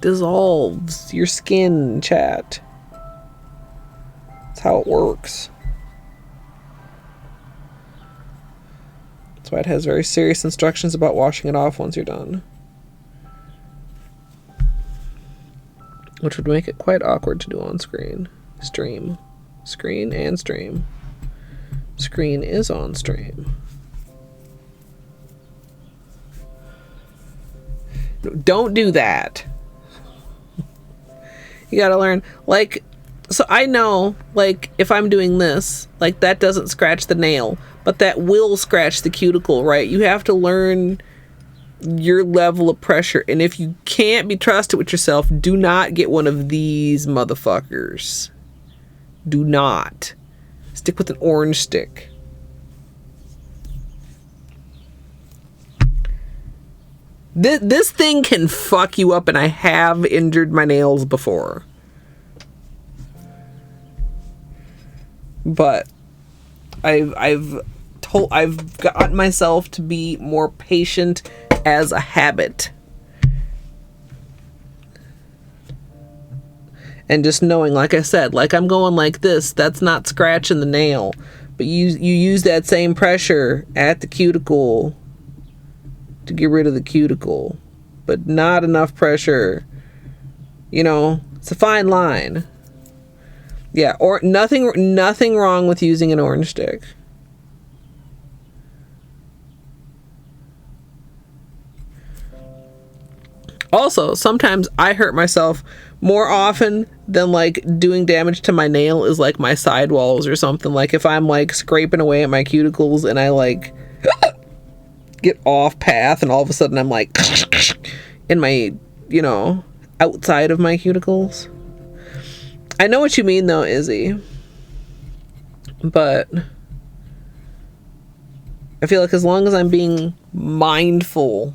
Dissolves your skin, chat. That's how it works. That's why it has very serious instructions about washing it off once you're done. Which would make it quite awkward to do on screen. Stream. Screen and stream. Screen is on stream. Don't do that. You gotta learn. Like, so I know, like, if I'm doing this, like, that doesn't scratch the nail, but that will scratch the cuticle, right? You have to learn your level of pressure. And if you can't be trusted with yourself, do not get one of these motherfuckers. Do not. Stick with an orange stick. This thing can fuck you up, and I have injured my nails before. But I've gotten myself to be more patient as a habit. And just knowing, like I said, like I'm going like this, that's not scratching the nail. But you use that same pressure at the cuticle to get rid of the cuticle, but not enough pressure. You know, it's a fine line. Yeah, or nothing wrong with using an orange stick. Also, sometimes I hurt myself more often than like doing damage to my nail is like my sidewalls or something. Like if I'm like scraping away at my cuticles and I like get off path and all of a sudden I'm like in my, you know, outside of my cuticles. I know what you mean though, Izzy. But I feel like as long as I'm being mindful.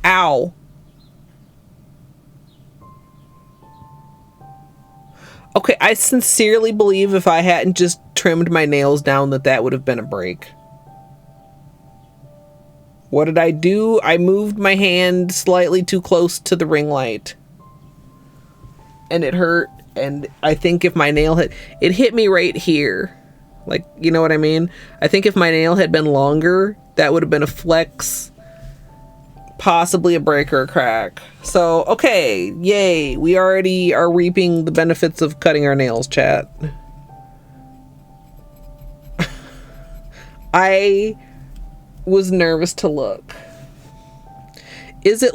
Ow. Okay, I sincerely believe if I hadn't just trimmed my nails down that would have been a break. What did I do? I moved my hand slightly too close to the ring light. And it hurt. And I think if my nail it hit me right here. Like, you know what I mean? I think if my nail had been longer, that would have been a flex. Possibly a break or a crack. So, okay, yay. We already are reaping the benefits of cutting our nails, chat. I was nervous to look. Is it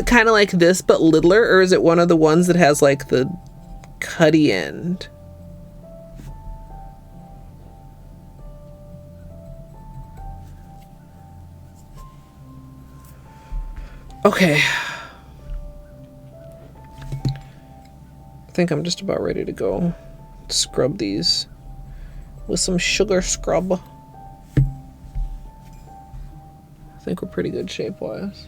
kind of like this but littler, or is it one of the ones that has like the cutty end? Okay. I think I'm just about ready to go scrub these with some sugar scrub. I think we're pretty good shape-wise.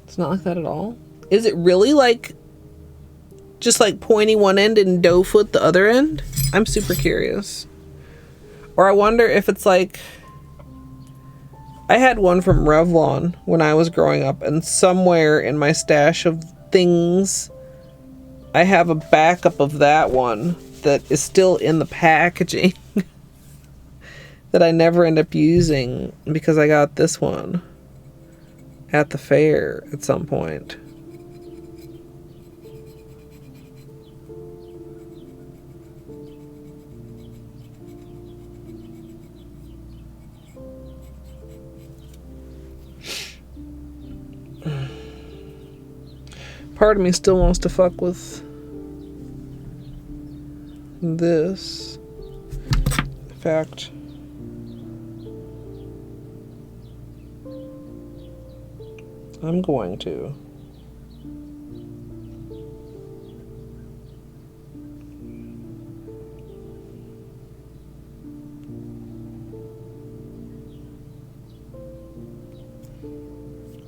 It's not like that at all. Is it really like just like pointy one end and doe foot the other end? I'm super curious. Or I wonder if it's like, I had one from Revlon when I was growing up, and somewhere in my stash of things, I have a backup of that one that is still in the packaging that I never end up using because I got this one at the fair at some point. Part of me still wants to fuck with this. In fact, I'm going to.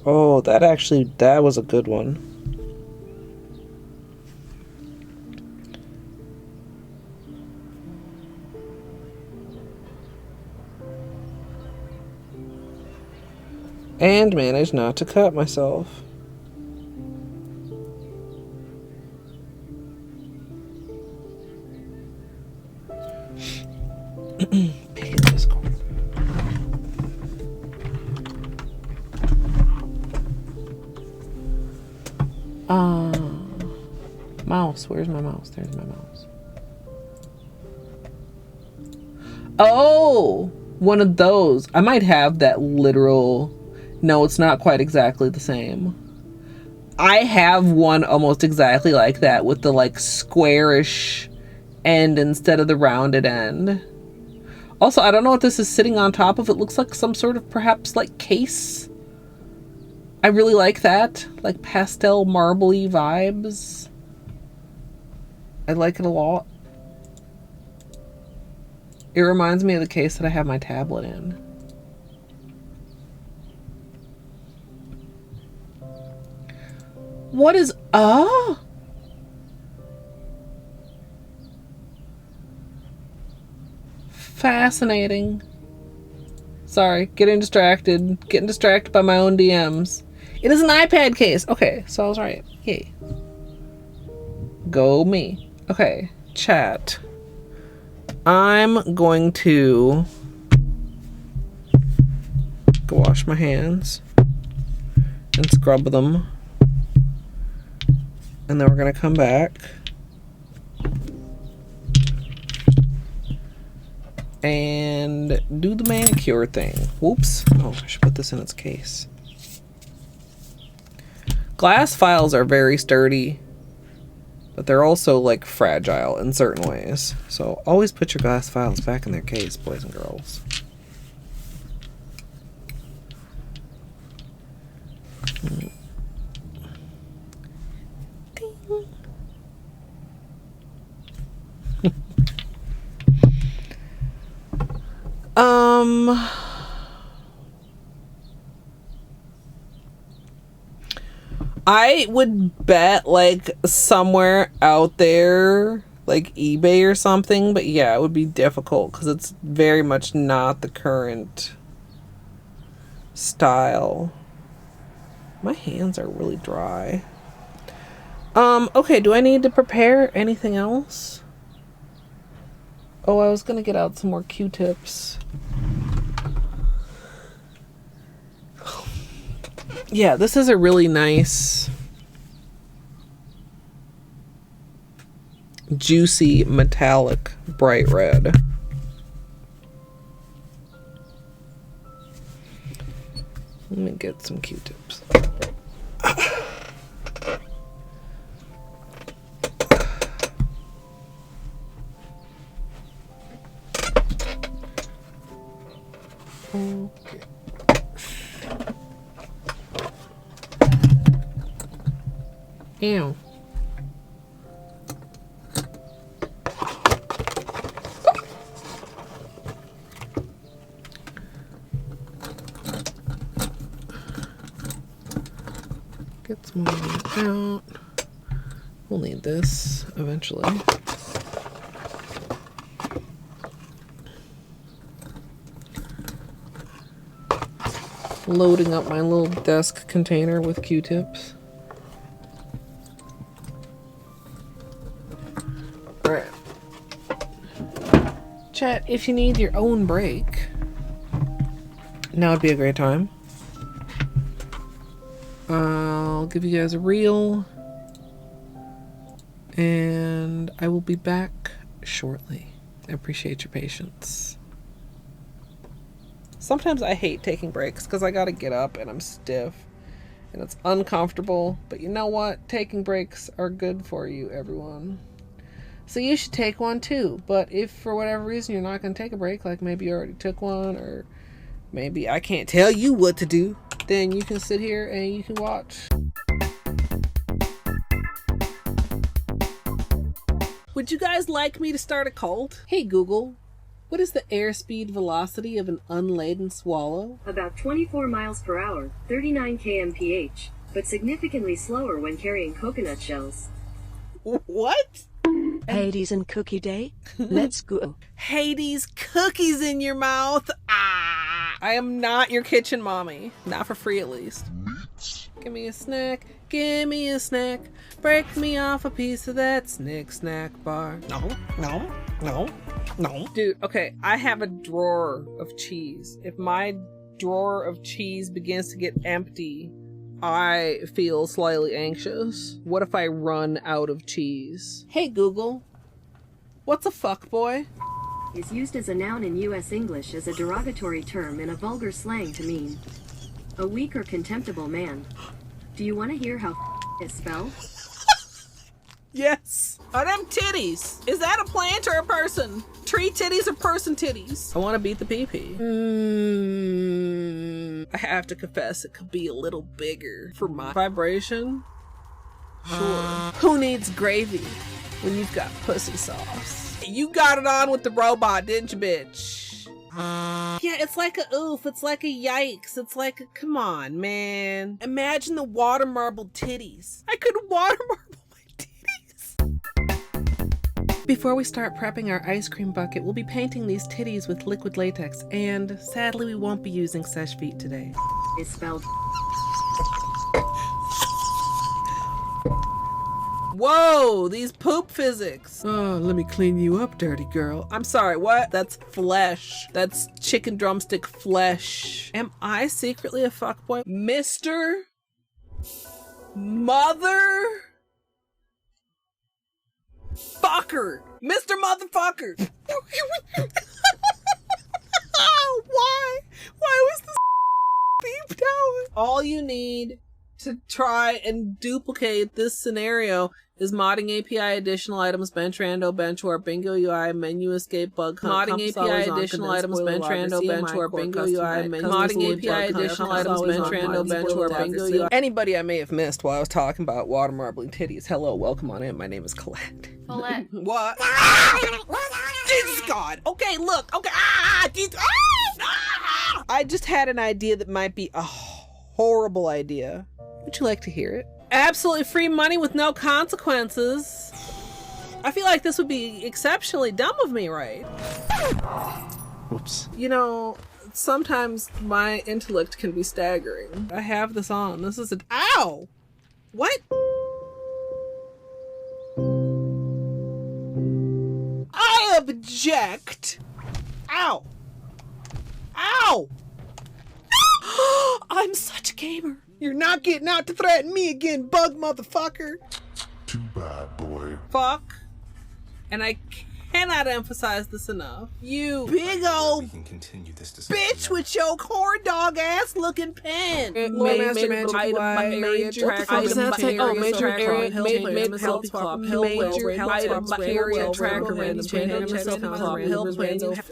Oh, that was a good one. And managed not to cut myself. Mouse. Where's my mouse? There's my mouse. Oh, one of those. I might have that literal. No, it's not quite exactly the same. I have one almost exactly like that with the like squarish end instead of the rounded end. Also, I don't know what this is sitting on top of. It looks like some sort of perhaps like case. I really like that. Like pastel marbly vibes. I like it a lot. It reminds me of the case that I have my tablet in. What is fascinating. Sorry, getting distracted by my own DMs. It is an iPad case. Okay, so I was right. Yay. Go me. Okay, chat. I'm going to go wash my hands and scrub them. And then we're going to come back and do the manicure thing. Whoops. Oh, I should put this in its case. Glass files are very sturdy, but they're also like fragile in certain ways. So always put your glass files back in their case, boys and girls. I would bet like somewhere out there, like eBay or something, but yeah, it would be difficult because it's very much not the current style. My hands are really dry. Okay, do I need to prepare anything else? Oh, I was gonna get out some more Q-tips. Yeah, this is a really nice, juicy, metallic, bright red. Let me get some Q-tips. Okay. Ew. Get some more out. We'll need this eventually. Loading up my little desk container with Q-tips. Alright. Chat, if you need your own break, now would be a great time. I'll give you guys a reel, and I will be back shortly. I appreciate your patience. Sometimes I hate taking breaks because I gotta get up and I'm stiff and it's uncomfortable, but you know what? Taking breaks are good for you, everyone. So you should take one too, but if for whatever reason you're not gonna take a break, like maybe you already took one, or maybe I can't tell you what to do, then you can sit here and you can watch. Would you guys like me to start a cult? Hey Google, what is the airspeed velocity of an unladen swallow? About 24 miles per hour, 39 kmph, but significantly slower when carrying coconut shells. What? Hades and Cookie Day? Let's go. Hades, cookies in your mouth. Ah! I am not your kitchen mommy. Not for free, at least. Give me a snack. Give me a snack. Break me off a piece of that snack bar. No, no, no, no. Dude, okay, I have a drawer of cheese. If my drawer of cheese begins to get empty, I feel slightly anxious. What if I run out of cheese? Hey Google, what's a fuckboy? Is used as a noun in U.S. English as a derogatory term in a vulgar slang to mean a weak or contemptible man. Do you want to hear how is spelled? Yes. Are them titties? Is that a plant or a person? Tree titties or person titties? I want to beat the pee-pee. I have to confess it could be a little bigger for my vibration. Sure. Who needs gravy when you've got pussy sauce? You got it on with the robot, didn't you, bitch? Yeah, it's like a oof, it's like a yikes, it's like a come on, man. Imagine the water marble titties. I could water marble my titties. Before we start prepping our ice cream bucket, we'll be painting these titties with liquid latex, and sadly we won't be using Seche Vite today. Is spelled. Whoa, these poop physics. Oh, let me clean you up, dirty girl. I'm sorry, what? That's flesh. That's chicken drumstick flesh. Am I secretly a fuckboy? Mr. Mother Fucker. Mr. Motherfucker. Why? Why was this beep down? All you need to try and duplicate this scenario is modding API additional items bench rando bench warp bingo UI menu escape bug modding API additional items bench rando bench warp bingo UI menu modding API additional items bench rando bench warp bingo UI. Anybody I may have missed while I was talking about water marbling titties, hello, welcome on in. My name is Colette. Colette. What? Jesus God. Okay, look. Okay. I just had an idea that might be a horrible idea. Would you like to hear it? Absolutely free money with no consequences. I feel like this would be exceptionally dumb of me, right? Whoops. You know, sometimes my intellect can be staggering. I have this on. This is ow! What? I object! Ow! Ow! I'm such a gamer. You're not getting out to threaten me again, bug motherfucker. Too bad, boy. Fuck. And I cannot emphasize this enough. You big old We can continue this discussion bitch with your corn dog ass looking pen. Major area tracker, major area MSLP club, major area tracker,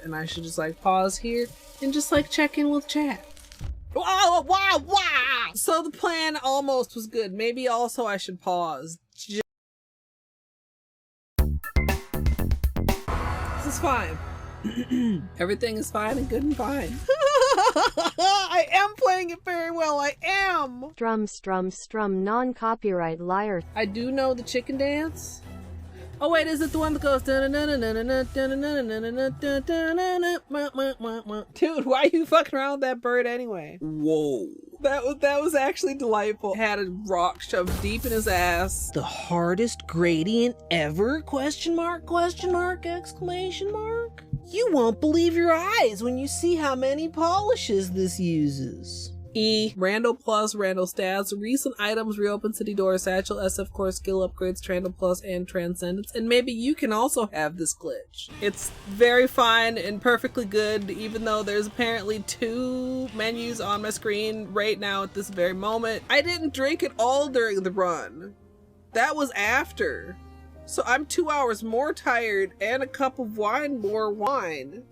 and I should just like pause here and just like check in with chat. Wow, wow, wow. So the plan almost was good. Maybe also I should pause. This is fine. Everything is fine and good and fine. I am playing it very well. I am. Strum, non-copyright liar. I do know the chicken dance. Oh wait, is it the one that goes dude, why are you fucking around with that bird anyway? Whoa. That was actually delightful. Had a rock shoved deep in his ass. The hardest gradient ever? Question mark, exclamation mark? You won't believe your eyes when you see how many polishes this uses. E. Rando Plus, Rando Stats, recent items, reopen city doors, satchel, SF core, skill upgrades, Trando Plus, and Transcendence. And maybe you can also have this glitch. It's very fine and perfectly good, even though there's apparently 2 menus on my screen right now at this very moment. I didn't drink it all during the run. That was after. So I'm 2 hours more tired and a cup of wine more wine.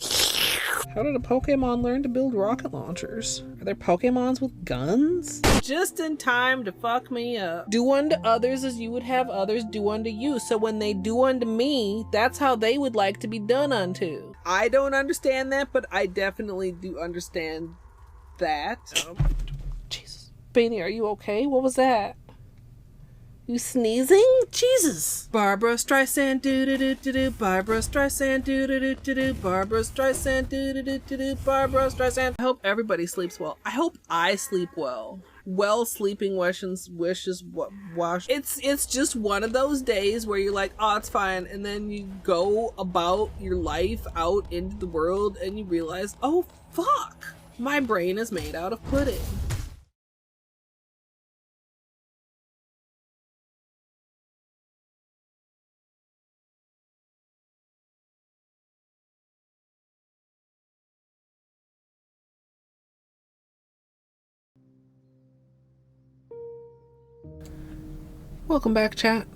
How did a Pokemon learn to build rocket launchers? Are there Pokemons with guns? Just in time to fuck me up. Do unto others as you would have others do unto you. So when they do unto me, that's how they would like to be done unto. I don't understand that, but I definitely do understand that. Jesus. Beanie, are you okay? What was that? You sneezing? Jesus. Barbara Streisand do-do-do-do-do. Barbara Streisand do-do-do-do-do. Barbara Streisand do-do-do-do-do. Barbara Streisand. I hope everybody sleeps well. I hope I sleep well. Well sleeping wishes wash. It's just one of those days where you're like, oh, it's fine. And then you go about your life out into the world and you realize, oh, fuck. My brain is made out of pudding. Welcome back, chat.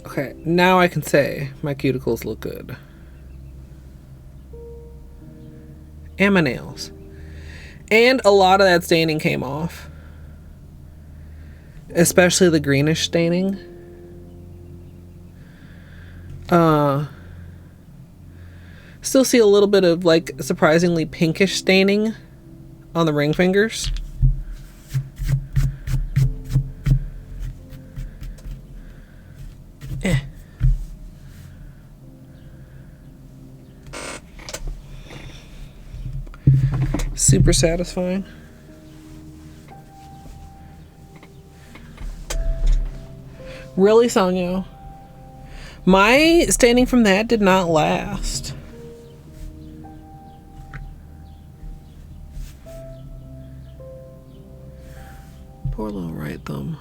Okay, now I can say my cuticles look good. And my nails. And a lot of that staining came off. Especially the greenish staining. Still see a little bit of like surprisingly pinkish staining on the ring fingers. Super satisfying. Really, Sanyo? My staining from that did not last. Poor little right thumb.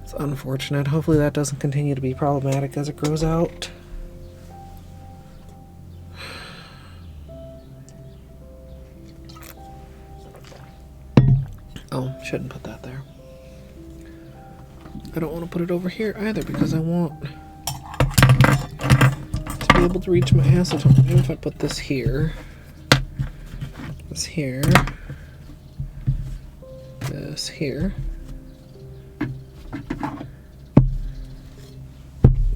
It's unfortunate. Hopefully that doesn't continue to be problematic as it grows out. Oh, shouldn't put that there. I don't want to put it over here either because I want to be able to reach my acetone. Maybe if I put this here, this here, this here.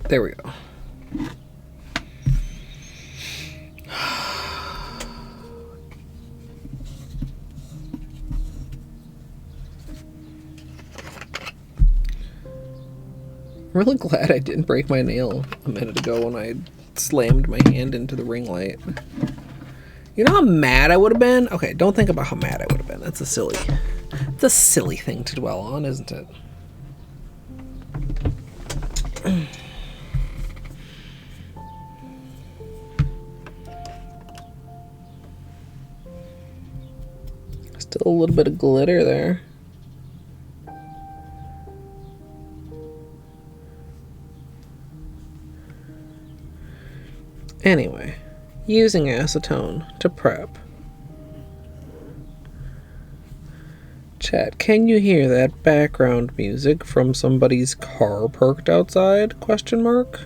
There we go. I'm really glad I didn't break my nail a minute ago when I slammed my hand into the ring light. You know how mad I would have been? Okay, don't think about how mad I would have been. That's a silly thing to dwell on, isn't it? Still a little bit of glitter there. Anyway, using acetone to prep. Chat, can you hear that background music from somebody's car parked outside? Question mark.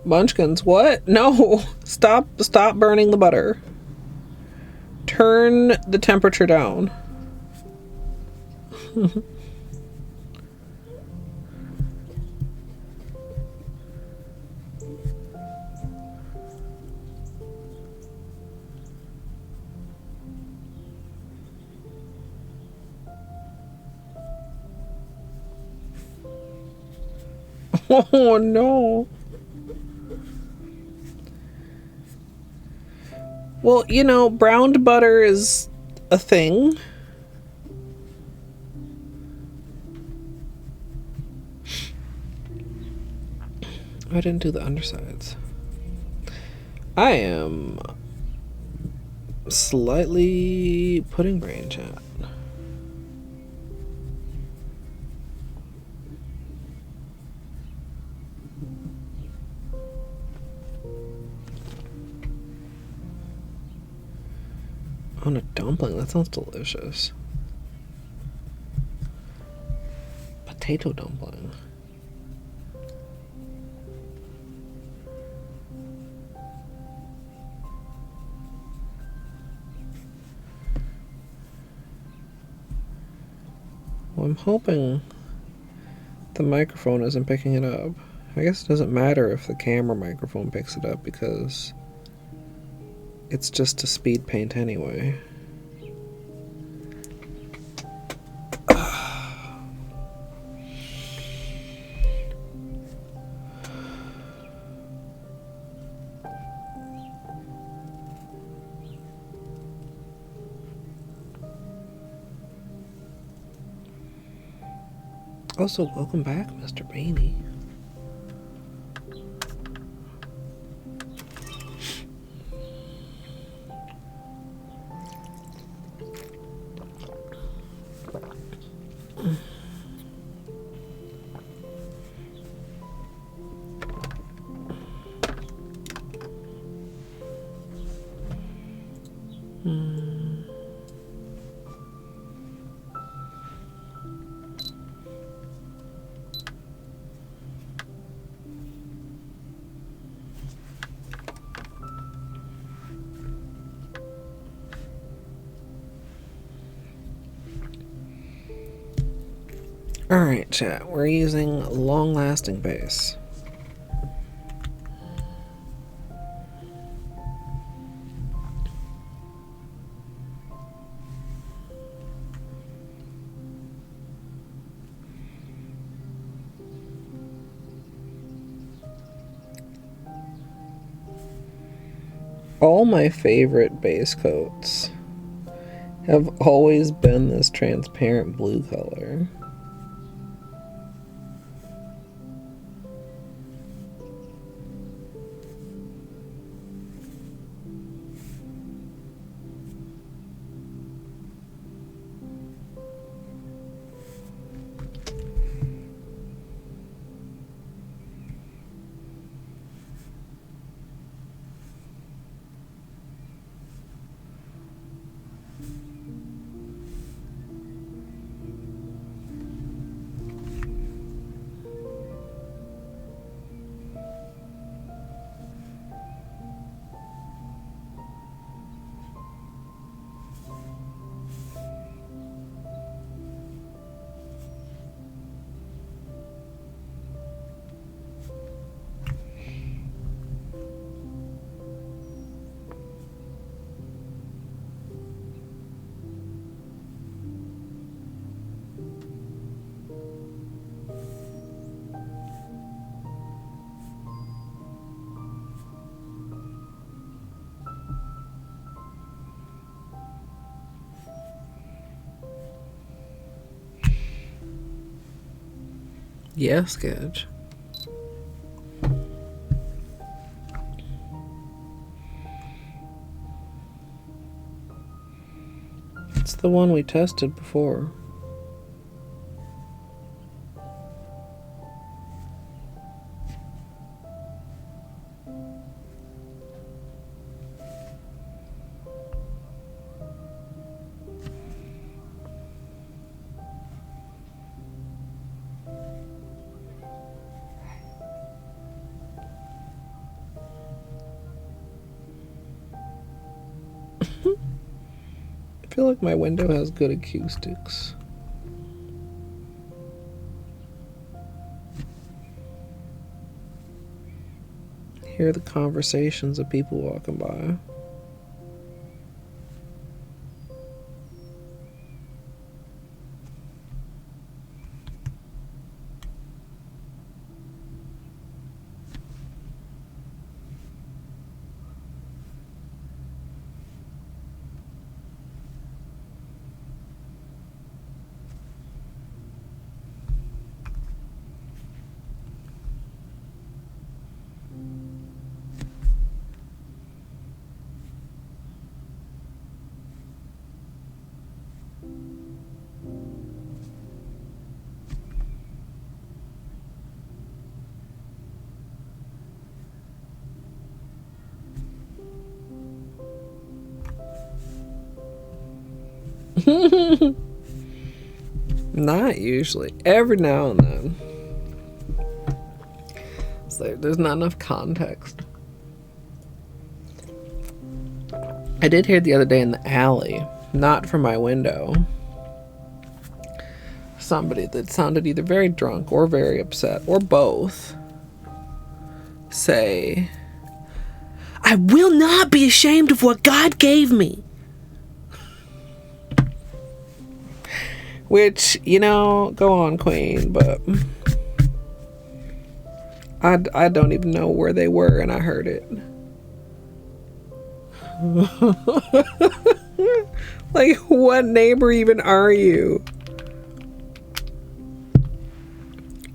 Munchkins, what? No! Stop burning the butter. Turn the temperature down. Oh no. Well, you know, browned butter is a thing. I didn't do the undersides. I am slightly pudding brain, chat. On a dumpling, that sounds delicious. Potato dumpling. Well, I'm hoping the microphone isn't picking it up. I guess it doesn't matter if the camera microphone picks it up because it's just a speed paint anyway. Also, welcome back, Mr. Bainey. Alright, chat. We're using long-lasting base. All my favorite base coats have always been this transparent blue color. Yeah, Sketch. It's the one we tested before. I feel like my window has good acoustics. Hear the conversations of people walking by. Not usually. Every now and then. It's like there's not enough context. I did hear the other day in the alley, not from my window, somebody that sounded either very drunk or very upset or both say, "I will not be ashamed of what God gave me." Which, you know, go on, Queen, but I don't even know where they were and I heard it. Like, what neighbor even are you?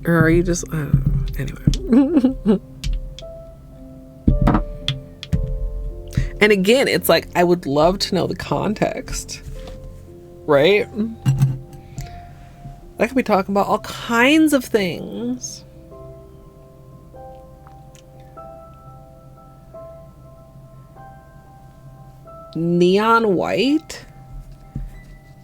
Or are you just, I don't know. Anyway. And again, it's like, I would love to know the context, right? I could be talking about all kinds of things. Neon white?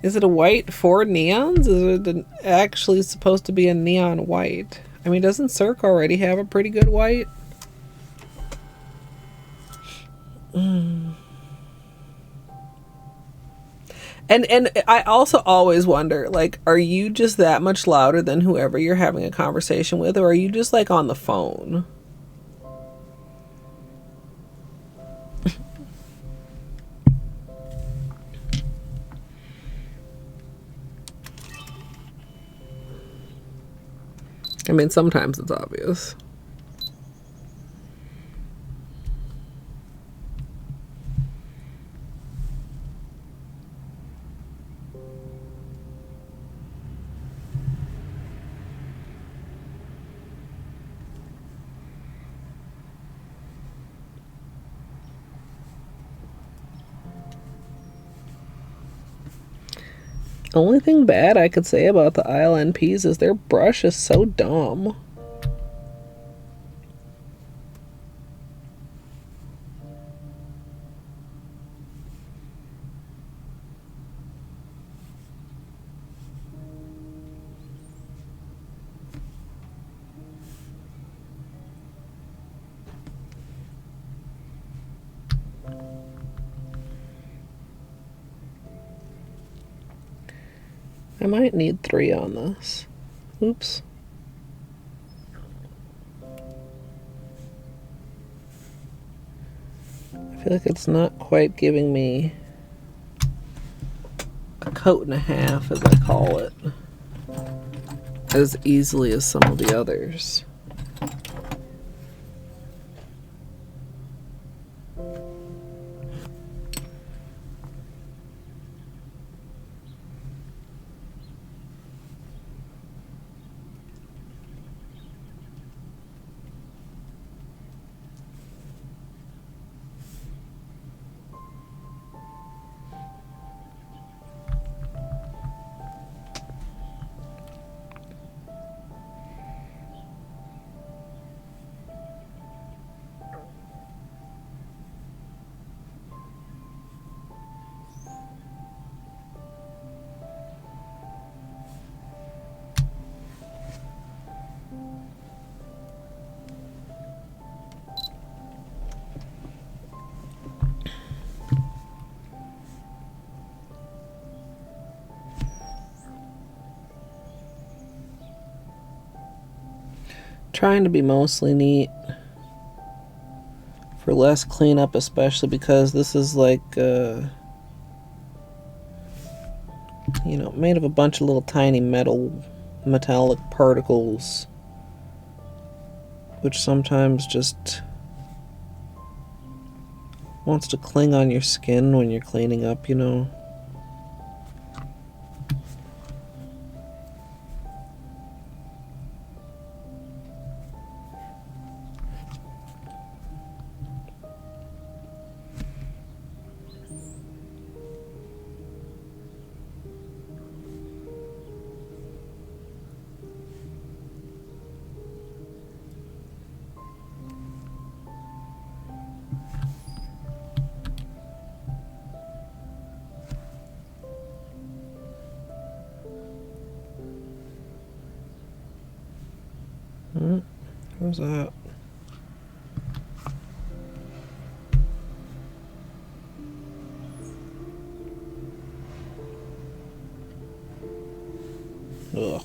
Is it a white for neons? Is it actually supposed to be a neon white? I mean, doesn't Cirque already have a pretty good white? And I also always wonder, like, are you just that much louder than whoever you're having a conversation with, or are you just like on the phone? I mean, sometimes it's obvious. Only thing bad I could say about the ILNPs is their brush is so dumb. I might need 3 on this. Oops. I feel like it's not quite giving me a coat and a half, as I call it, as easily as some of the others. Trying to be mostly neat for less cleanup, especially because this is like you know, made of a bunch of little tiny metallic particles, which sometimes just wants to cling on your skin when you're cleaning up, you know. Where's that? Ugh.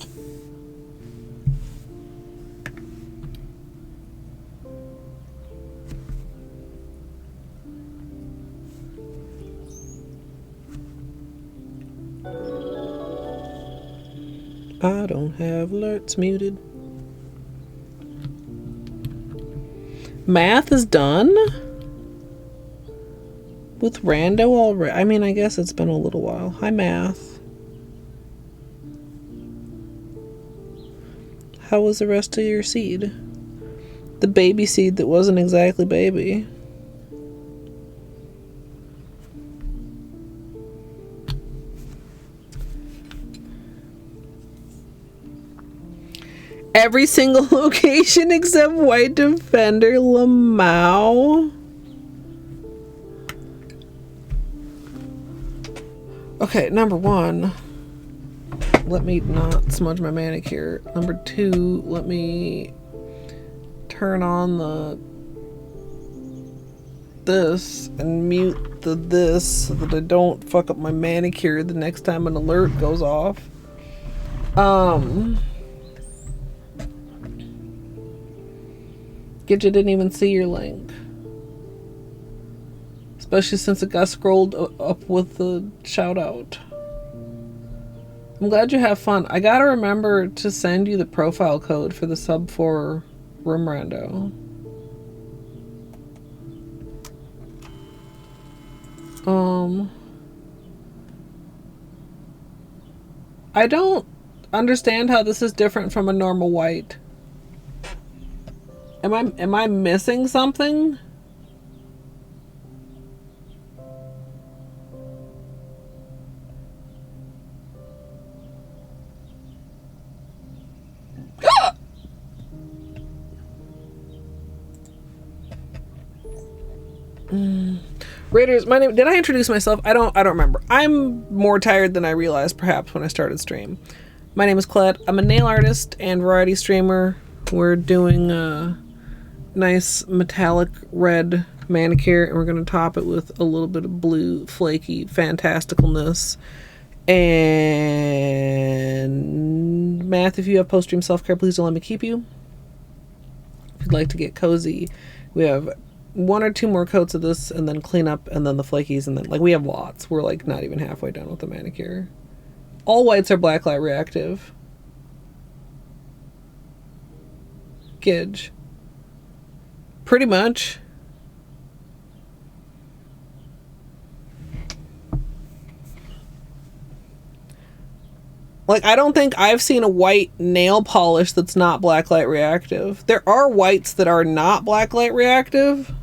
I don't have alerts muted. Math is done? With Rando already? I mean, I guess it's been a little while. Hi, Math. How was the rest of your seed? The baby seed that wasn't exactly baby. Every single location except White Defender Lamau. Okay, number 1, let me not smudge my manicure. Number 2, let me turn on the this and mute the this so that I don't fuck up my manicure the next time an alert goes off. Gidget didn't even see your link. Especially since it got scrolled up with the shout out. I'm glad you have fun. I gotta remember to send you the profile code for the sub 4 room rando. I don't understand how this is different from a normal white. Am I missing something? Raiders, my name. Did I introduce myself? I don't remember. I'm more tired than I realized perhaps when I started stream. My name is Colette. I'm a nail artist and variety streamer. We're doing a nice metallic red manicure and we're going to top it with a little bit of blue flaky fantasticalness. And Math, if you have post-stream self-care, please don't let me keep you. If you'd like to get cozy, we have 1 or 2 more coats of this and then clean up and then the flakies and then like we have lots. We're like not even halfway done with the manicure. All whites are blacklight reactive. Gidge. Pretty much. Like, I don't think I've seen a white nail polish that's not blacklight reactive. There are whites that are not blacklight reactive.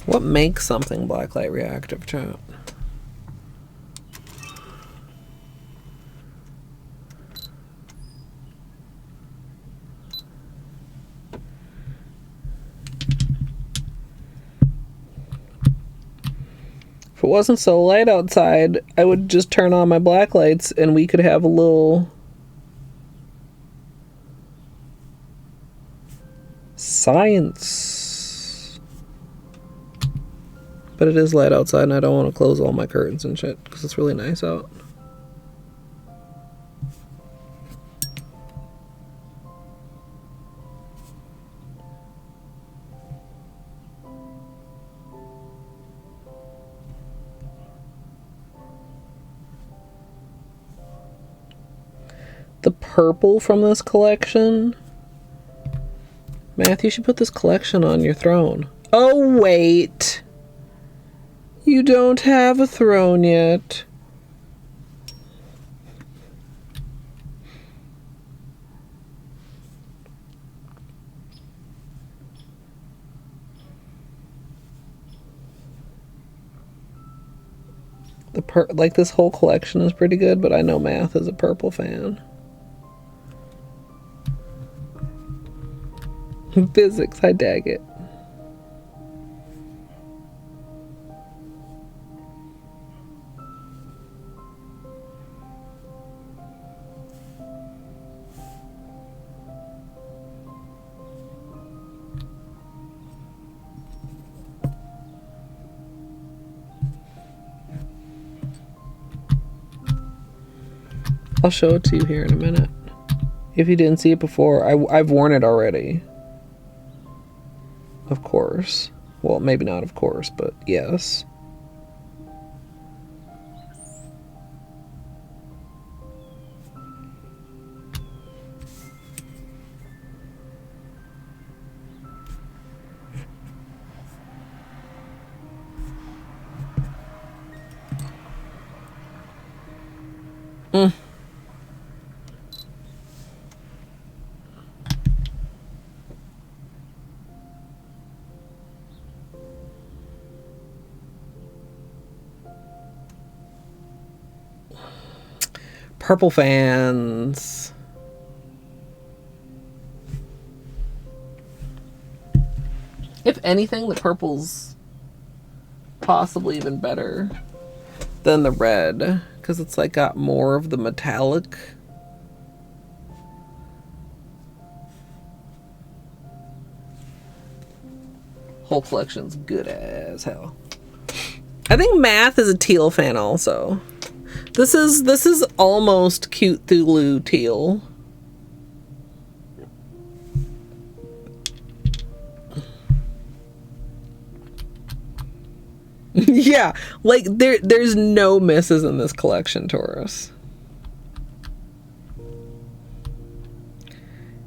What makes something blacklight reactive, chat? If it wasn't so light outside, I would just turn on my black lights and we could have a little science. But it is light outside and I don't want to close all my curtains and shit because it's really nice out. The purple from this collection. Matthew, you should put this collection on your throne. Oh, wait. You don't have a throne yet. Like this whole collection is pretty good, but I know Math is a purple fan. Physics, I dag it. I'll show it to you here in a minute. If you didn't see it before, I've worn it already. Of course. Well, maybe not of course, but yes. Purple fans. If anything, the purple's possibly even better than the red, because it's like got more of the metallic. Whole collection's good as hell. I think Math is a teal fan also. This is almost Cute Thulu teal. Yeah, like there's no misses in this collection, Taurus.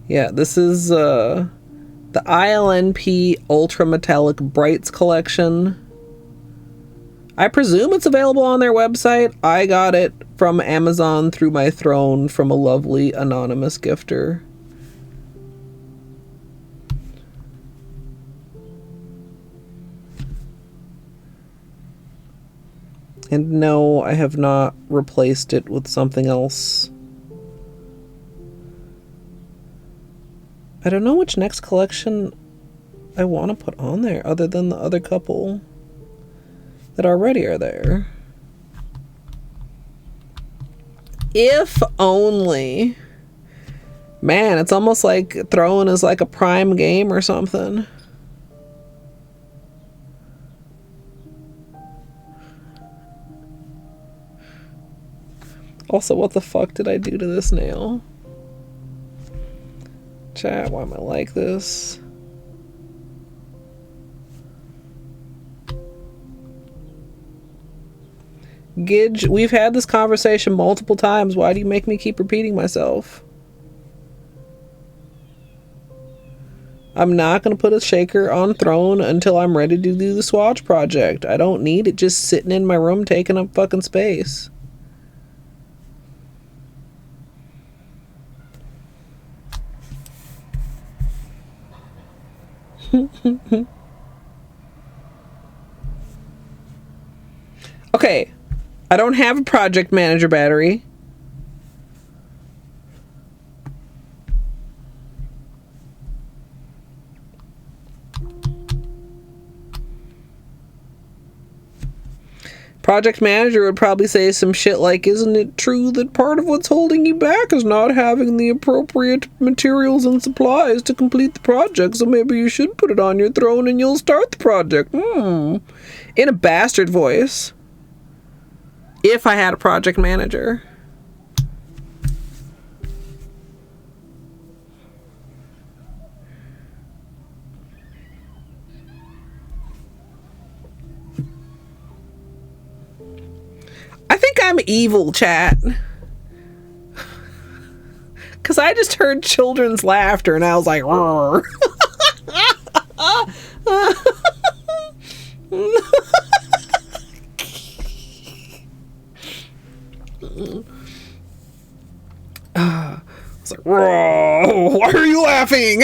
Yeah, this is the ILNP Ultra Metallic Brights collection. I presume it's available on their website. I got it from Amazon through my throne from a lovely anonymous gifter. And no, I have not replaced it with something else. I don't know which next collection I want to put on there other than the other couple that already are there. If only. Man, it's almost like throwing is like a Prime game or something. Also, what the fuck did I do to this nail? Chat, why am I like this? Gidge, we've had this conversation multiple times. Why do you make me keep repeating myself? I'm not going to put a shaker on throne until I'm ready to do the swatch project. I don't need it just sitting in my room taking up fucking space. Okay, I don't have a project manager battery. Project manager would probably say some shit like, isn't it true that part of what's holding you back is not having the appropriate materials and supplies to complete the project, so maybe you should put it on your throne and you'll start the project. In a bastard voice. If I had a project manager. I think I'm evil, chat. Because I just heard children's laughter and I was like, roar. I was like, whoa, why are you laughing?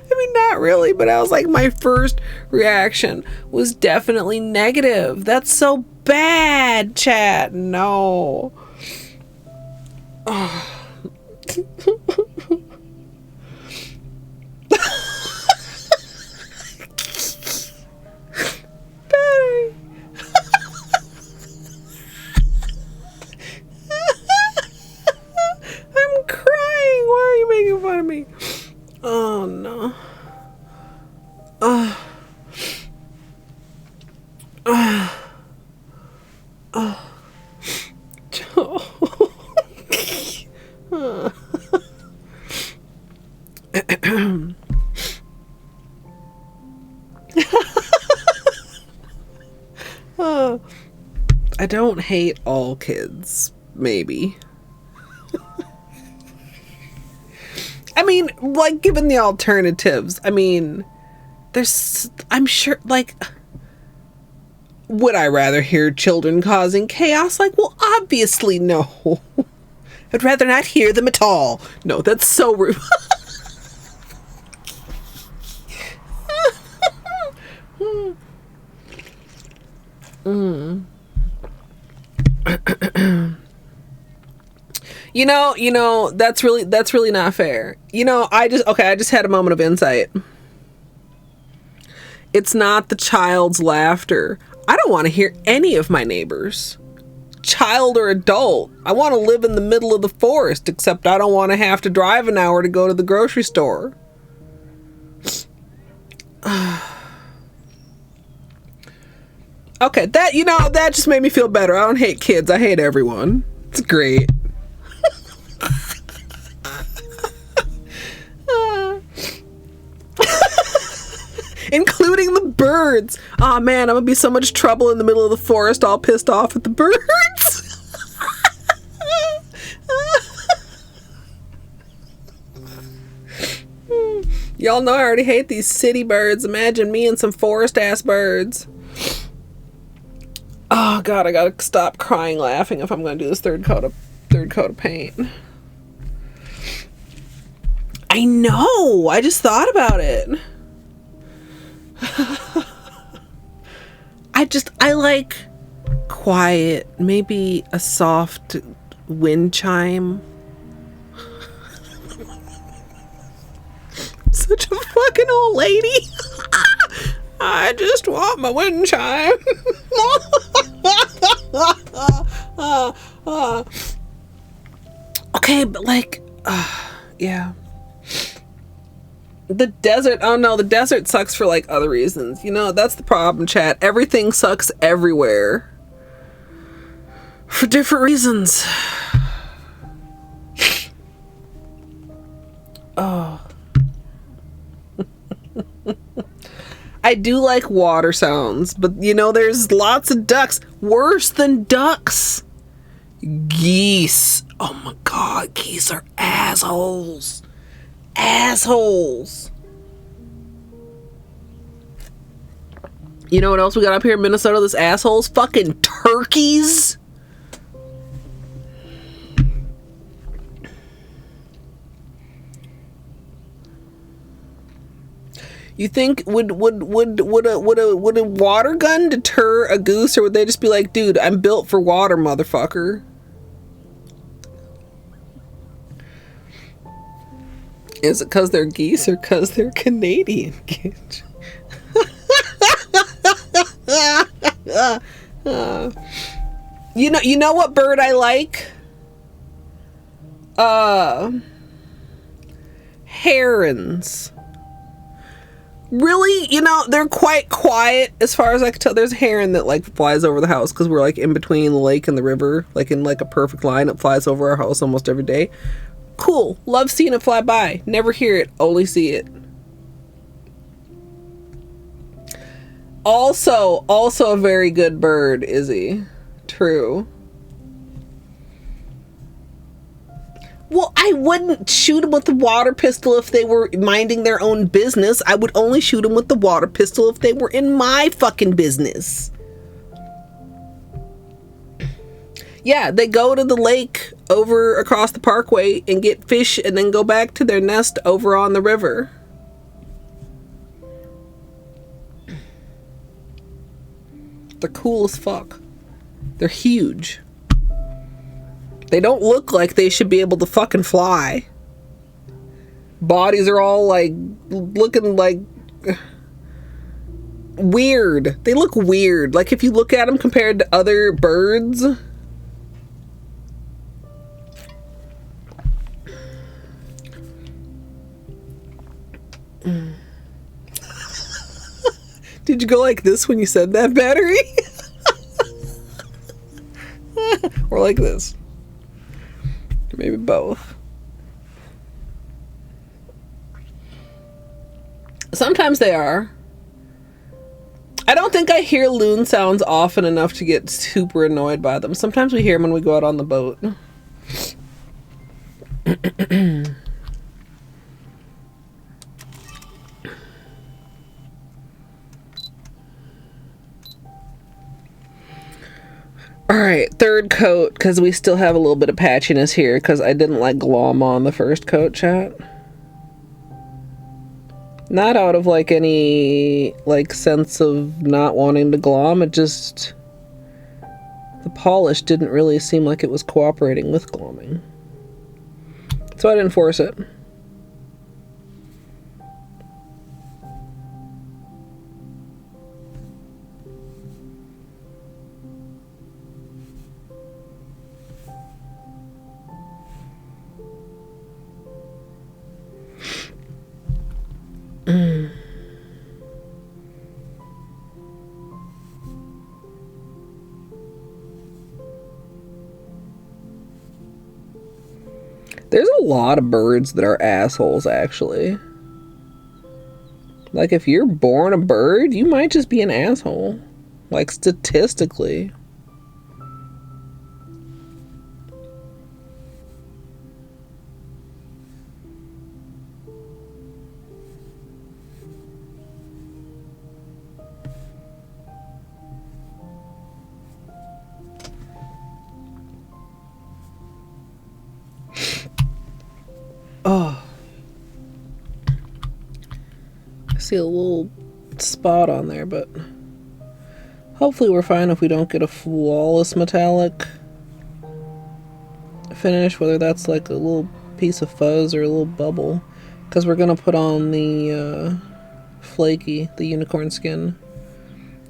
I mean, not really, but I was like, my first reaction was definitely negative. That's so bad, chat. No. Battery. I'm crying. Why are you making fun of me? Oh no. I don't hate all kids, maybe. I mean, like, given the alternatives, I mean, I'm sure, like, would I rather hear children causing chaos? Like, well, obviously no. I'd rather not hear them at all. No, that's so rude. You know, that's really not fair. You know, I just had a moment of insight. It's not the child's laughter. I don't want to hear any of my neighbors, child or adult. I want to live in the middle of the forest, except I don't want to have to drive an hour to go to the grocery store. Okay, that just made me feel better. I don't hate kids. I hate everyone. It's great. Including the birds. Oh man, I'm gonna be so much trouble in the middle of the forest, all pissed off at the birds. Y'all know I already hate these city birds. Imagine me and some forest ass birds. Oh god, I gotta stop crying laughing if I'm gonna do this third coat of paint. I know, I just thought about it. I like quiet, maybe a soft wind chime. Such a fucking old lady. I just want my wind chime. Okay, but like, yeah. The desert, oh no, the desert sucks for like other reasons. You know, that's the problem, chat. Everything sucks everywhere. For different reasons. Oh. I do like water sounds, but you know, there's lots of ducks. Worse than ducks. Geese. Oh my god, geese are assholes. Assholes. You know what else we got up here in Minnesota that's assholes? Fucking turkeys. You think would a water gun deter a goose, or would they just be like, dude, I'm built for water, motherfucker? Is it because they're geese or because they're Canadian? You know what bird I like? Herons. Really, you know, they're quite quiet as far as I can tell. There's a heron that like flies over the house because we're like in between the lake and the river, like in like a perfect line. It flies over our house almost every day. Cool. Love seeing it fly by. Never hear it, only see it. Also a very good bird, Izzy. True. Well, I wouldn't shoot them with the water pistol if they were minding their own business. I would only shoot them with the water pistol if they were in my fucking business. Yeah, they go to the lake over across the parkway and get fish and then go back to their nest over on the river. They're cool as fuck. They're huge. They don't look like they should be able to fucking fly. Bodies are all like looking like weird. They look weird. Like if you look at them compared to other birds. Did you go like this when you said that, Battery? Or like this? Maybe both. Sometimes they are. I don't think I hear loon sounds often enough to get super annoyed by them. Sometimes we hear them when we go out on the boat. Alright, third coat, because we still have a little bit of patchiness here, because I didn't like glom on the first coat, chat. Not out of like any like sense of not wanting to glom, it just, the polish didn't really seem like it was cooperating with glomming. So I didn't force it. There's a lot of birds that are assholes, actually. Like, if you're born a bird, you might just be an asshole. Like, statistically. Oh. I see a little spot on there, but hopefully we're fine if we don't get a flawless metallic finish, whether that's like a little piece of fuzz or a little bubble, because we're gonna put on the flaky, the unicorn skin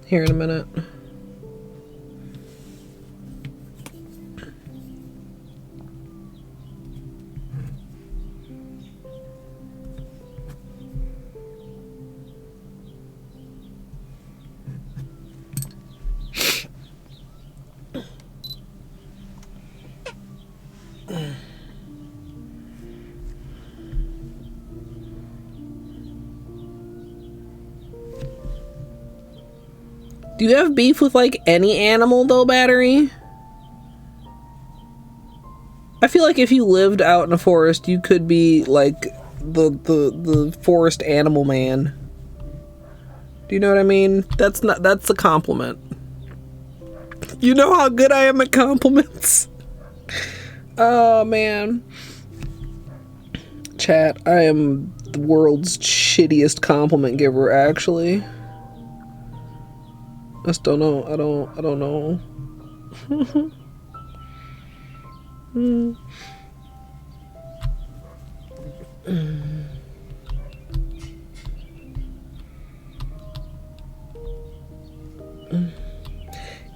here in a minute. Do you have beef with like any animal though, Battery? I feel like if you lived out in a forest, you could be like the forest animal man. Do you know what I mean? That's a compliment. You know how good I am at compliments. Oh man. Chat, I am the world's shittiest compliment giver, actually. I just don't know. I don't know.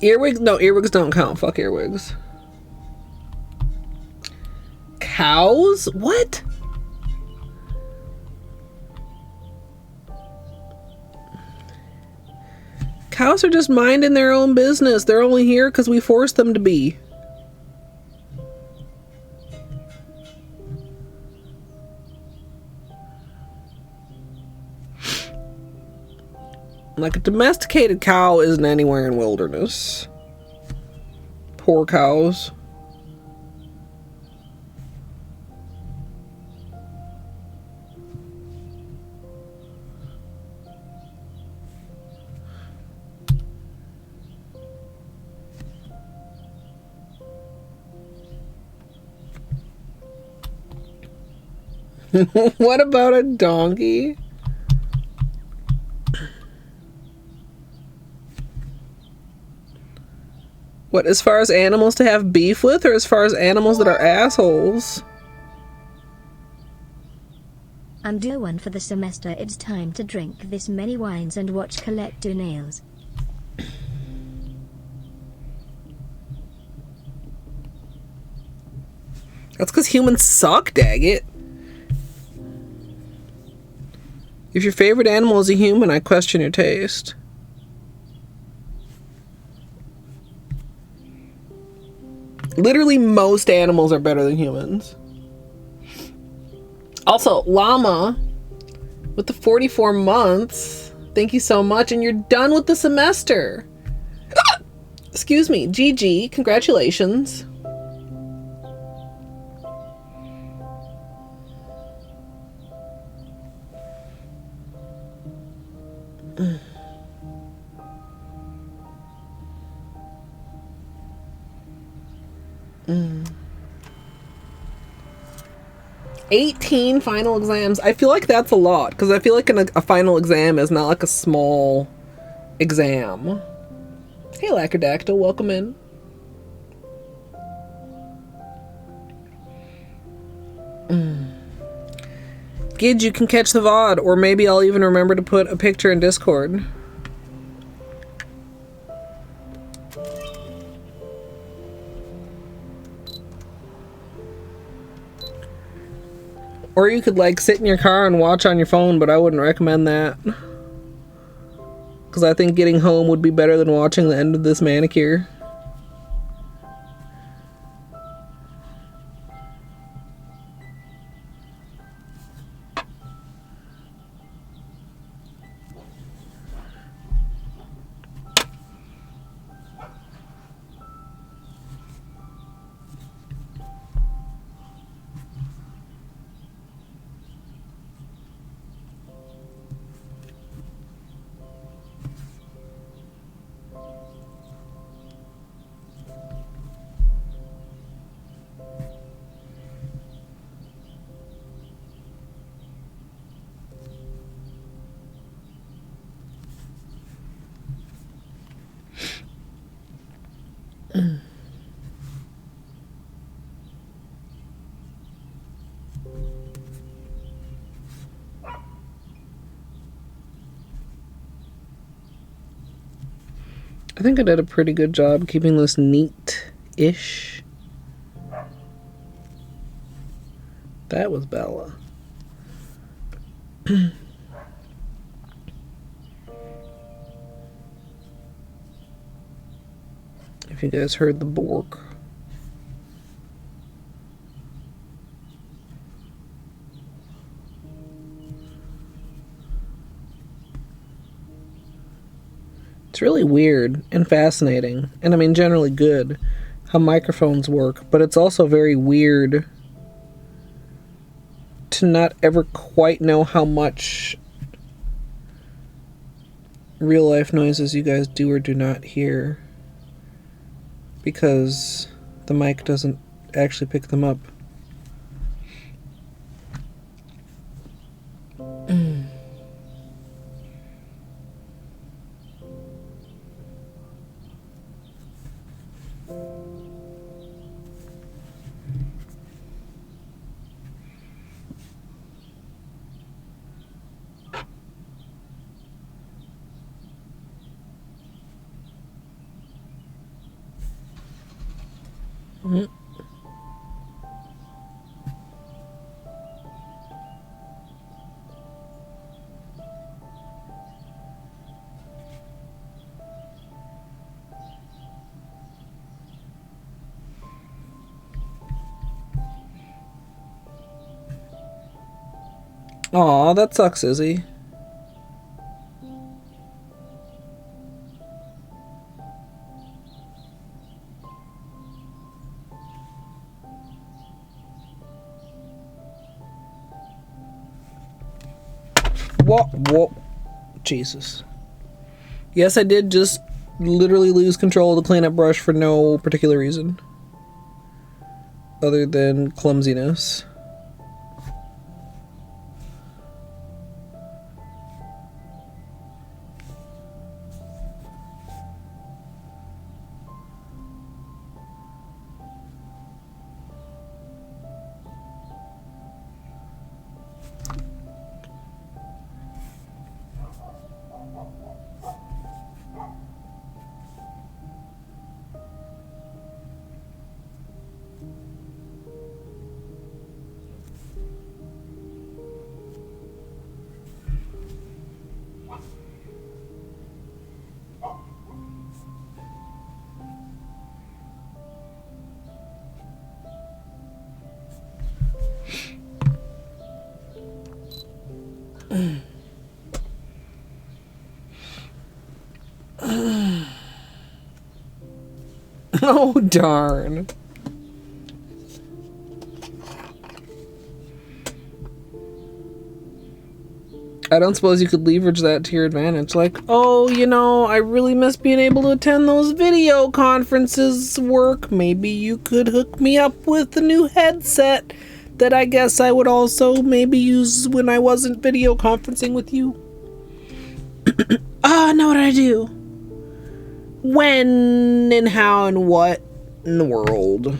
Earwigs? No, earwigs don't count. Fuck earwigs. Cows? What? Cows are just minding their own business. They're only here because we forced them to be. Like, a domesticated cow isn't anywhere in wilderness. Poor cows. What about a donkey? What, as far as animals to have beef with, or as far as animals that are assholes? I'm due one for the semester. It's time to drink this many wines and watch Colette do nails. That's because humans suck, daggit. If your favorite animal is a human, I question your taste. Literally, most animals are better than humans. Also, llama with the 44 months. Thank you so much, and you're done with the semester. Excuse me, GG, congratulations. Mm. 18 final exams. I feel like that's a lot, because I feel like a final exam is not like a small exam. Hey Lacrodactyl, welcome in. Gidge, you can catch the VOD, or maybe I'll even remember to put a picture in Discord. Or you could like sit in your car and watch on your phone, but I wouldn't recommend that. Because I think getting home would be better than watching the end of this manicure. I think I did a pretty good job keeping this neat-ish. That was Bella. If you guys heard the Bork. It's really weird and fascinating, and I mean generally good, how microphones work, but it's also very weird to not ever quite know how much real life noises you guys do or do not hear, because the mic doesn't actually pick them up. Aw, that sucks, Izzy. What? Jesus. Yes, I did just literally lose control of the cleanup brush for no particular reason. Other than clumsiness. Oh, darn. I don't suppose you could leverage that to your advantage. Like, oh, you know, I really miss being able to attend those video conferences work. Maybe you could hook me up with a new headset that I guess I would also maybe use when I wasn't video conferencing with you. I know what I do. When and how and what in the world.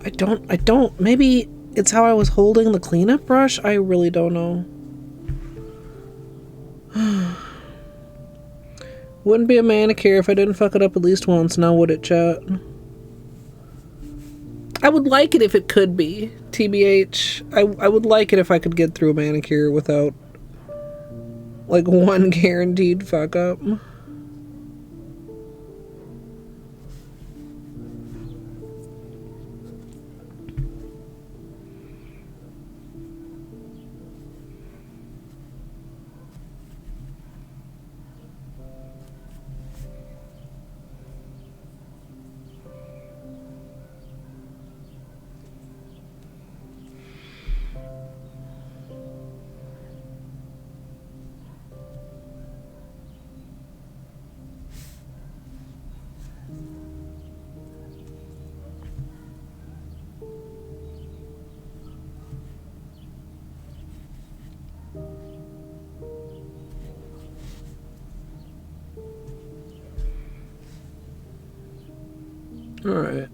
I don't, maybe it's how I was holding the cleanup brush? I really don't know. Wouldn't be a manicure if I didn't fuck it up at least once, now would it, chat? I would like it if it could be, TBH. I would like it if I could get through a manicure without, like, one guaranteed fuck up. Alright.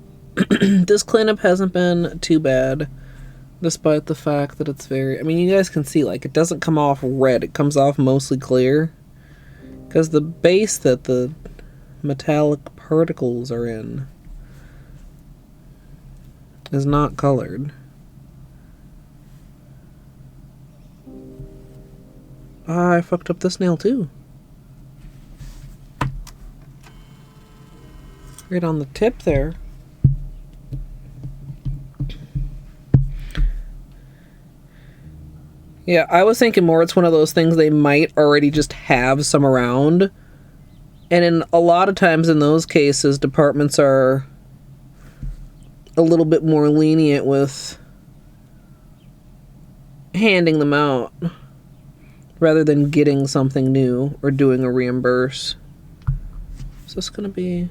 This cleanup hasn't been too bad, despite the fact that it's very... I mean, you guys can see, like, it doesn't come off red. It comes off mostly clear. Because the base that the metallic particles are in is not colored. Ah, I fucked up this nail, too. Right on the tip there. Yeah, I was thinking more it's one of those things they might already just have some around. And in a lot of times in those cases, departments are a little bit more lenient with handing them out rather than getting something new or doing a reimburse. Is this gonna be...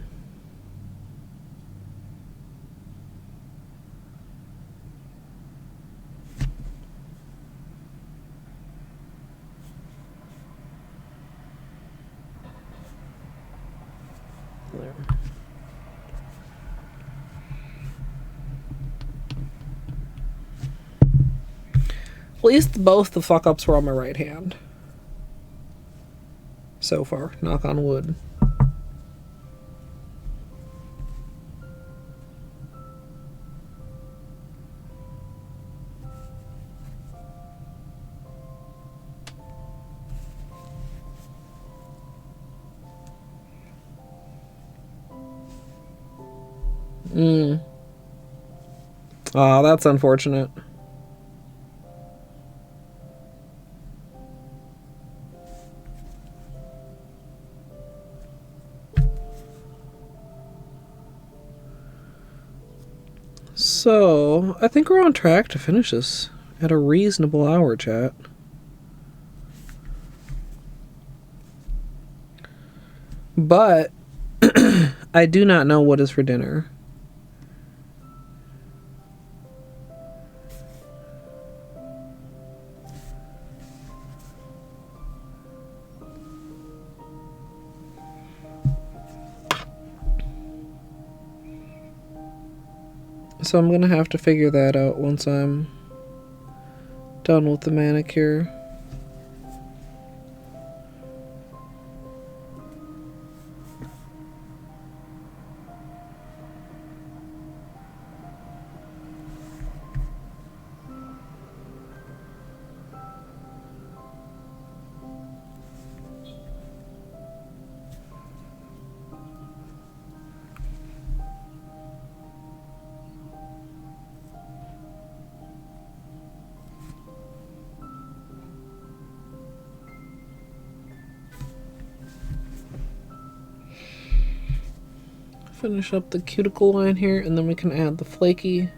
there. At least both the fuck-ups were on my right hand. So far, knock on wood. Oh, that's unfortunate. So, I think we're on track to finish this at a reasonable hour, chat. But, I do not know what is for dinner. So I'm gonna have to figure that out once I'm done with the manicure. Finish up the cuticle line here, and then we can add the flaky.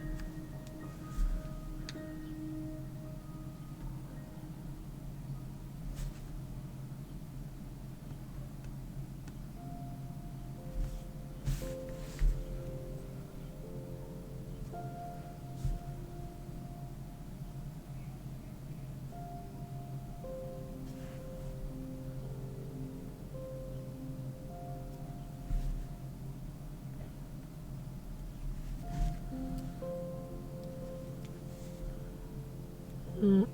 Have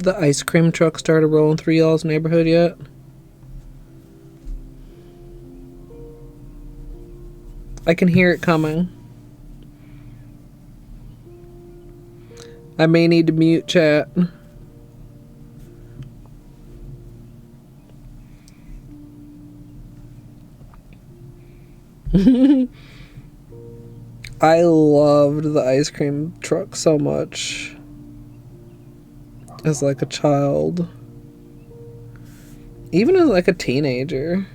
the ice cream truck started rolling through y'all's neighborhood yet? I can hear it coming. I may need to mute chat. I loved the ice cream truck so much as like a child. Even as like a teenager.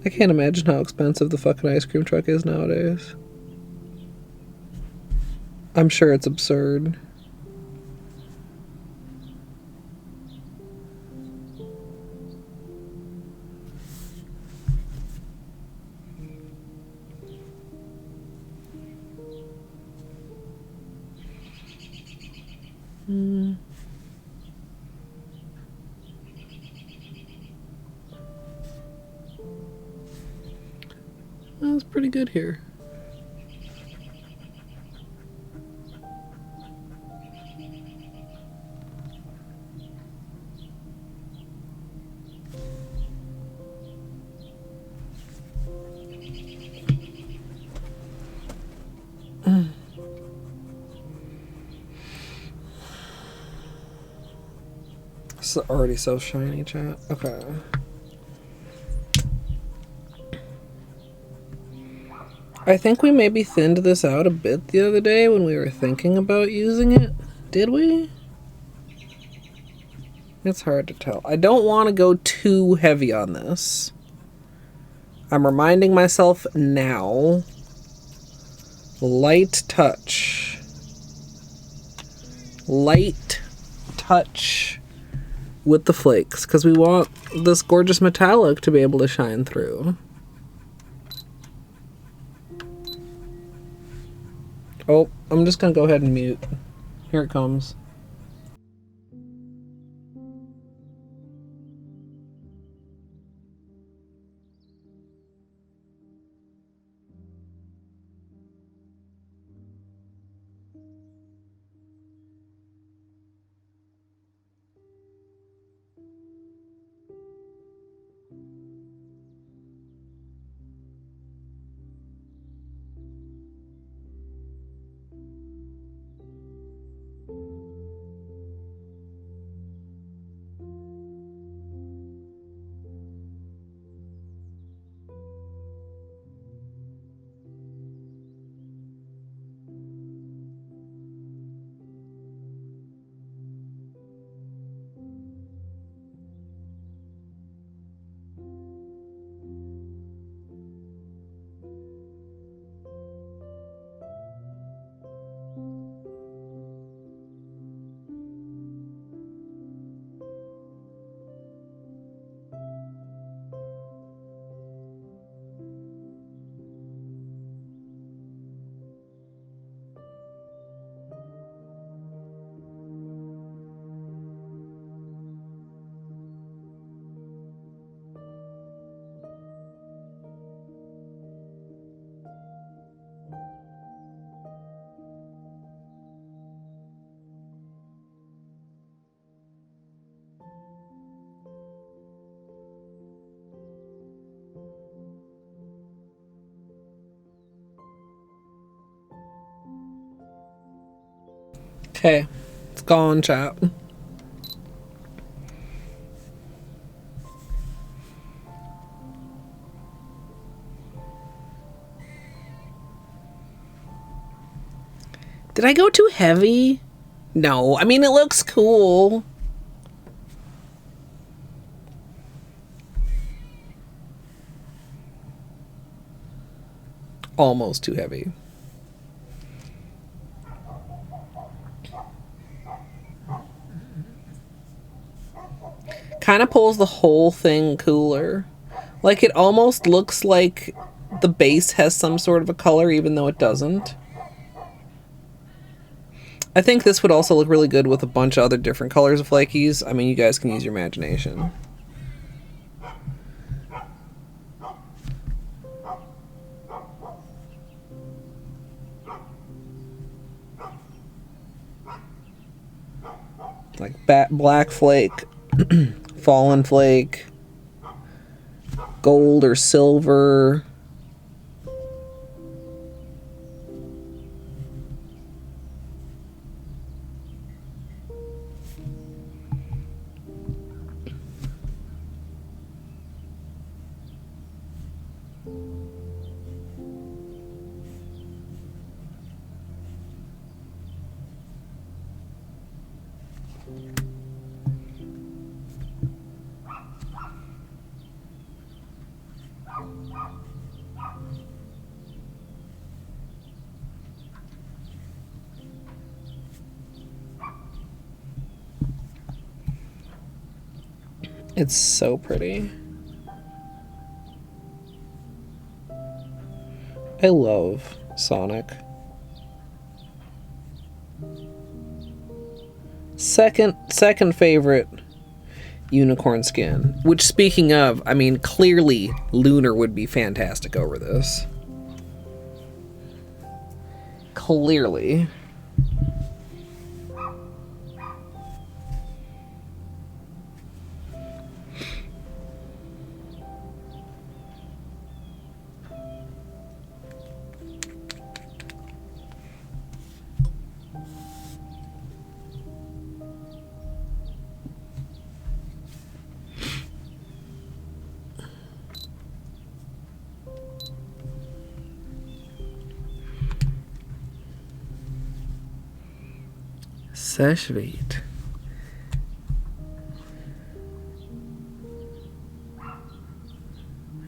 I can't imagine how expensive the fucking ice cream truck is nowadays. I'm sure it's absurd. That's pretty good here. It's already so shiny, chat. Okay. I think we maybe thinned this out a bit the other day when we were thinking about using it. Did we? It's hard to tell. I don't want to go too heavy on this. I'm reminding myself now. Light touch. Light touch with the flakes, because we want this gorgeous metallic to be able to shine through. Oh, I'm just gonna go ahead and mute. Here it comes. Okay, it's gone, chat. Did I go too heavy? No, I mean, it looks cool. Almost too heavy. Kind of pulls the whole thing cooler. Like, it almost looks like the base has some sort of a color even though it doesn't. I think this would also look really good with a bunch of other different colors of flakies. I mean, you guys can use your imagination. Like black flake, fallen flake, gold or silver. It's so pretty. I love Sonic. Second favorite unicorn skin. Which, speaking of, I mean, clearly Lunar would be fantastic over this. Clearly. Seche Vite.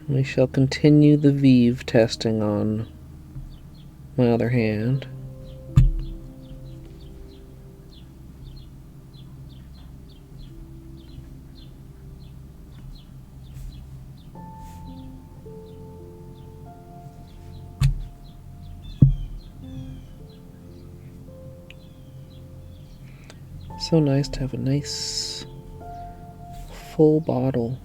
We shall continue the Vive testing on my other hand. So nice to have a nice full bottle.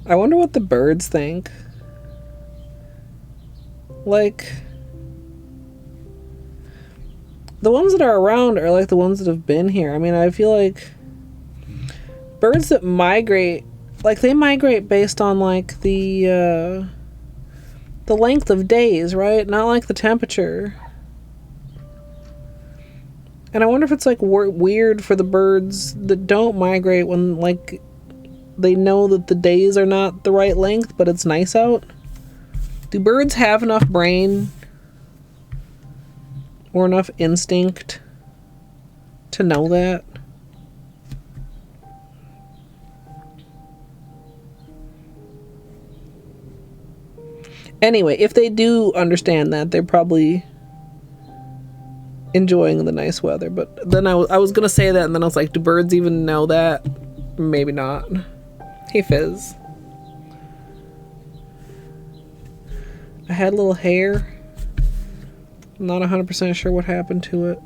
I wonder what the birds think. Like, the ones that are around are like the ones that have been here. I mean, I feel like birds that migrate, like, they migrate based on like the length of days, right? Not like the temperature. And I wonder if it's like weird for the birds that don't migrate when like they know that the days are not the right length, but it's nice out. Do birds have enough brain or enough instinct to know that? Anyway, if they do understand that, they're probably enjoying the nice weather. But then I was gonna say that, and then I was like, do birds even know that? Maybe not. Hey, Fizz. I had a little hair. I'm not 100% sure what happened to it.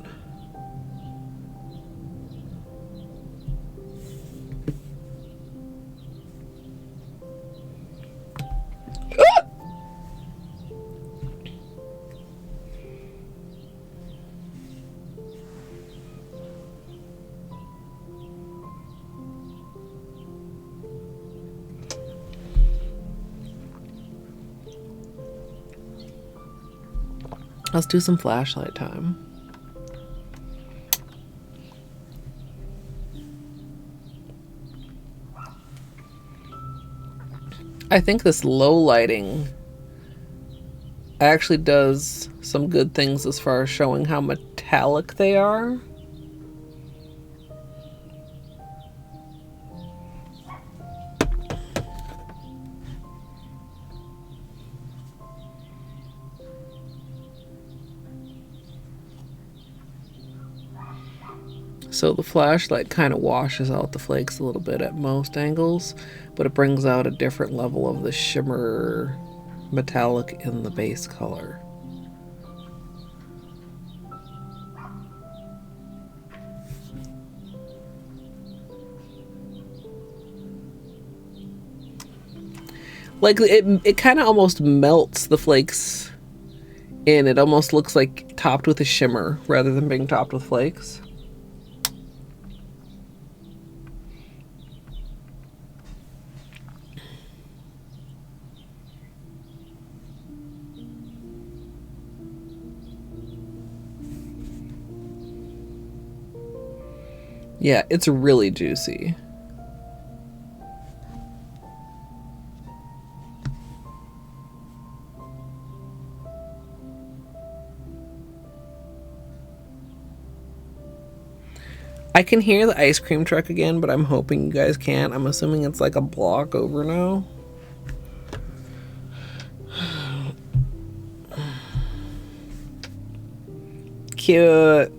Let's do some flashlight time. I think this low lighting actually does some good things as far as showing how metallic they are. So the flashlight kind of washes out the flakes a little bit at most angles, but it brings out a different level of the shimmer metallic in the base color. Like it kind of almost melts the flakes in. It almost looks like topped with a shimmer rather than being topped with flakes. Yeah, it's really juicy. I can hear the ice cream truck again, but I'm hoping you guys can't. I'm assuming it's like a block over now. Cute.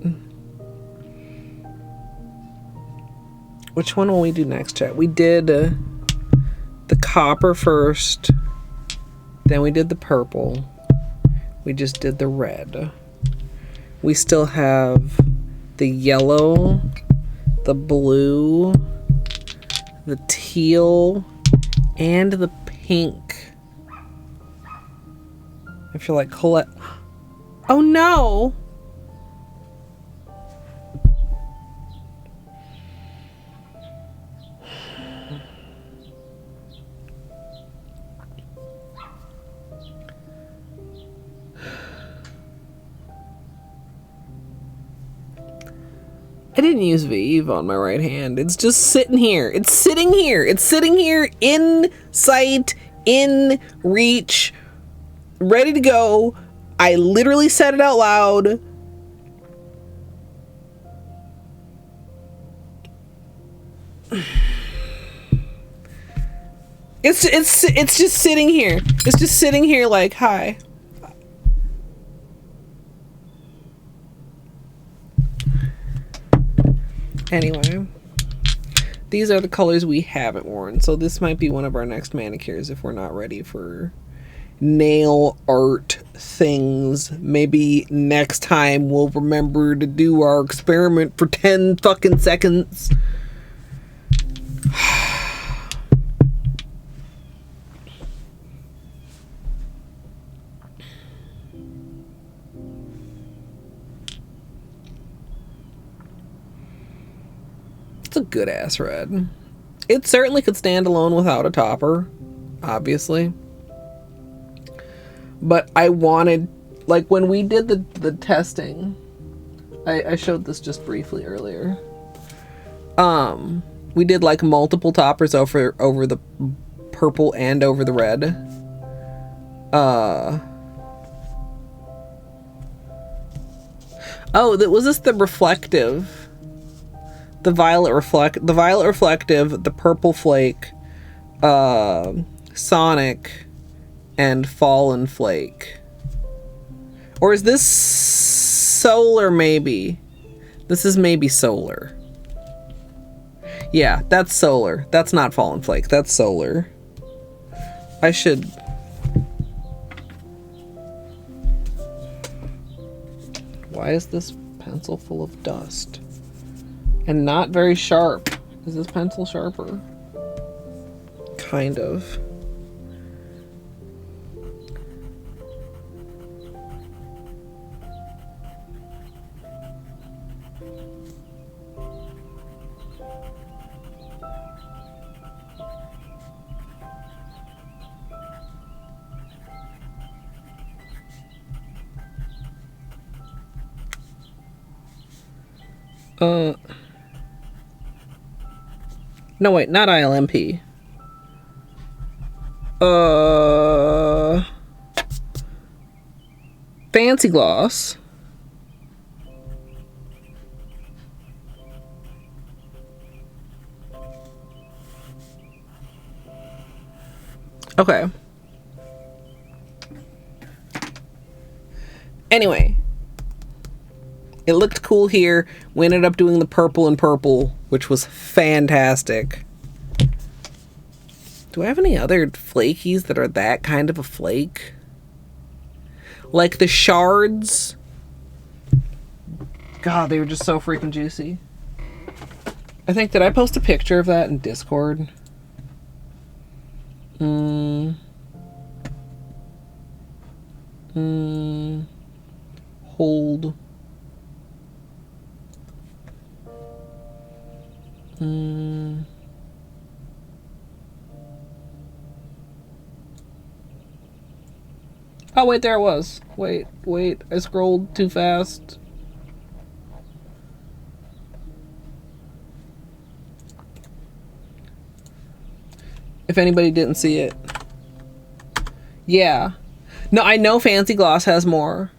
Which one will we do next, chat? We did the copper first. Then we did the purple. We just did the red. We still have the yellow, the blue, the teal, and the pink. I feel like Colette. Oh no! I didn't use Vive on my right hand. It's just sitting here. It's sitting here. It's sitting here in sight, in reach, ready to go. I literally said it out loud. It's just sitting here. It's just sitting here like, hi. Anyway, these are the colors we haven't worn, so this might be one of our next manicures if we're not ready for nail art things. Maybe next time we'll remember to do our experiment for 10 fucking seconds. It's a good ass red. It certainly could stand alone without a topper, obviously. But I wanted, like when we did the testing, I showed this just briefly earlier. We did like multiple toppers over the purple and over the red. Oh, was this the reflective? The violet reflective, the purple flake, Sonic, and Fallen Flake. Or is this solar maybe? This is maybe solar. Yeah, that's solar. That's not Fallen Flake. That's solar. I should... Why is this pencil full of dust? And not very sharp. Is this pencil sharper? Kind of. No, wait, not ILNP. Fancy Gloss. Okay. Anyway. It looked cool here. We ended up doing the purple and purple, which was fantastic. Do I have any other flakies that are that kind of a flake? Like the shards. God, they were just so freaking juicy. I think, did I post a picture of that in Discord? Hold. Oh, wait, there it was. Wait, I scrolled too fast. If anybody didn't see it. Yeah. No, I know Fancy Gloss has more.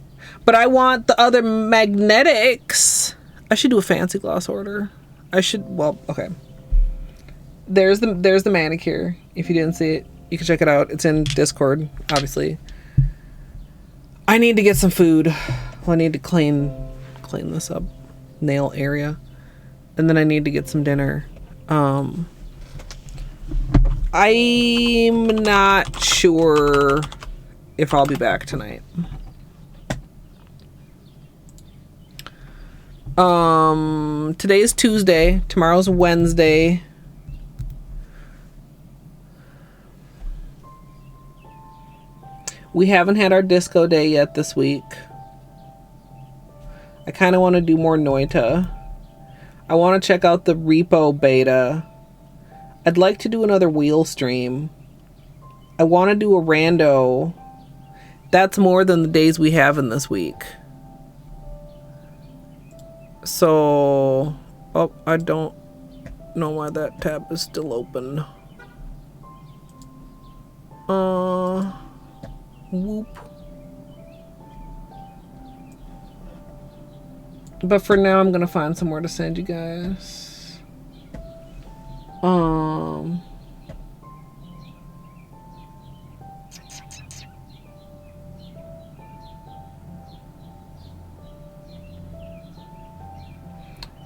But I want the other magnetics. I should do a Fancy Gloss order. I should, well, okay. There's the manicure. If you didn't see it, you can check it out. It's in Discord, obviously. I need to get some food. Well, I need to clean this up. Nail area. And then I need to get some dinner. I'm not sure if I'll be back tonight. Today's Tuesday. Tomorrow's Wednesday. We haven't had our disco day yet this week. I kind of want to do more Noita. I want to check out the repo beta. I'd like to do another wheel stream. I want to do a rando. That's more than the days we have in this week. So, oh, I don't know why that tab is still open. Whoop. But for now, I'm gonna find somewhere to send you guys.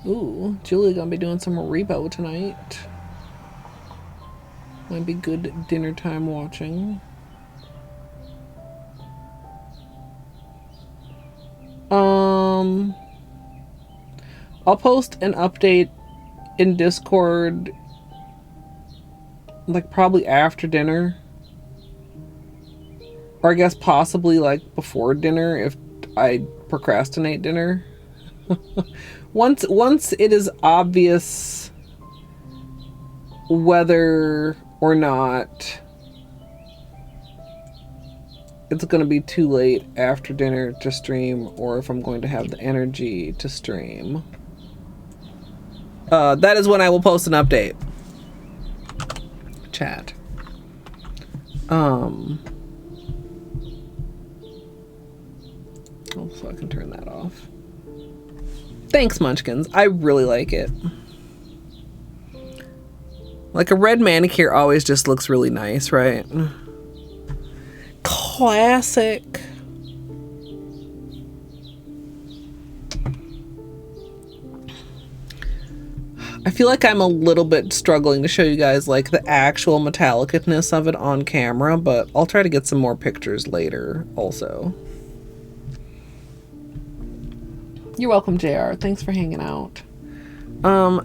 Ooh, Julie gonna be doing some repo tonight. Might be good dinner time watching. I'll post an update in Discord, like probably after dinner, or I guess possibly like before dinner if I procrastinate dinner. Once it is obvious whether or not it's going to be too late after dinner to stream, or if I'm going to have the energy to stream, that is when I will post an update. Chat. Oh, so I can turn that off. Thanks, Munchkins. I really like it. Like a red manicure always just looks really nice, right? Classic. I feel like I'm a little bit struggling to show you guys like the actual metallicness of it on camera, but I'll try to get some more pictures later also. You're welcome, JR. Thanks for hanging out.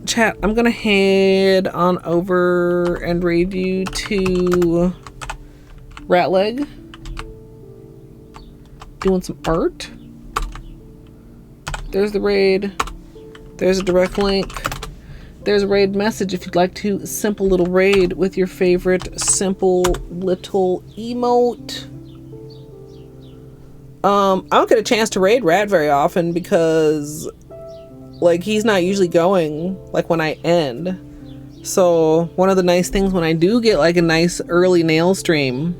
Chat, I'm gonna head on over and raid you to Rat Leg. Doing some art. There's the raid. There's a direct link. There's a raid message if you'd like to simple little raid with your favorite simple little emote. I don't get a chance to raid Rat very often because like he's not usually going like when I end. So one of the nice things when I do get like a nice early nail stream,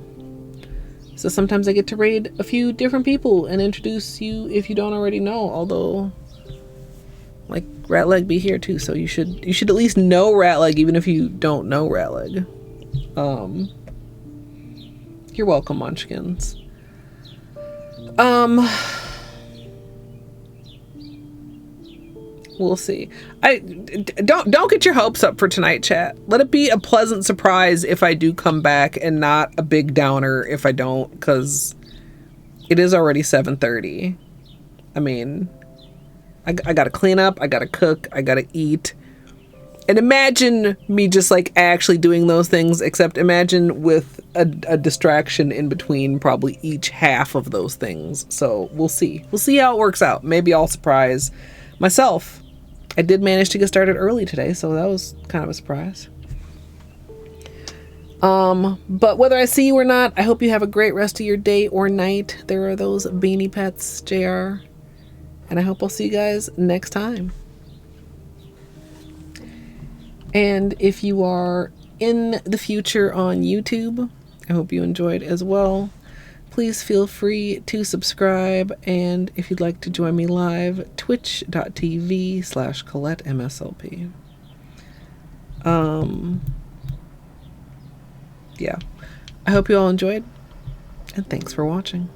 so sometimes I get to raid a few different people and introduce you if you don't already know. Although like Ratleg be here too, so you should at least know Ratleg even if you don't know Ratleg. You're welcome, Munchkins. We'll see. Don't get your hopes up for tonight, chat. Let it be a pleasant surprise if I do come back and not a big downer if I don't, because it is already 7:30. I mean, I gotta clean up, I gotta cook, I gotta eat. And imagine me just like actually doing those things, except imagine with a distraction in between probably each half of those things. So we'll see. We'll see how it works out. Maybe I'll surprise myself. I did manage to get started early today, so that was kind of a surprise. But whether I see you or not, I hope you have a great rest of your day or night. There are those beanie pets, JR. And I hope I'll see you guys next time. And if you are in the future on YouTube, I hope you enjoyed as well. Please feel free to subscribe, and if you'd like to join me live, twitch.tv/Colette MSLP. Yeah, I hope you all enjoyed, and thanks for watching.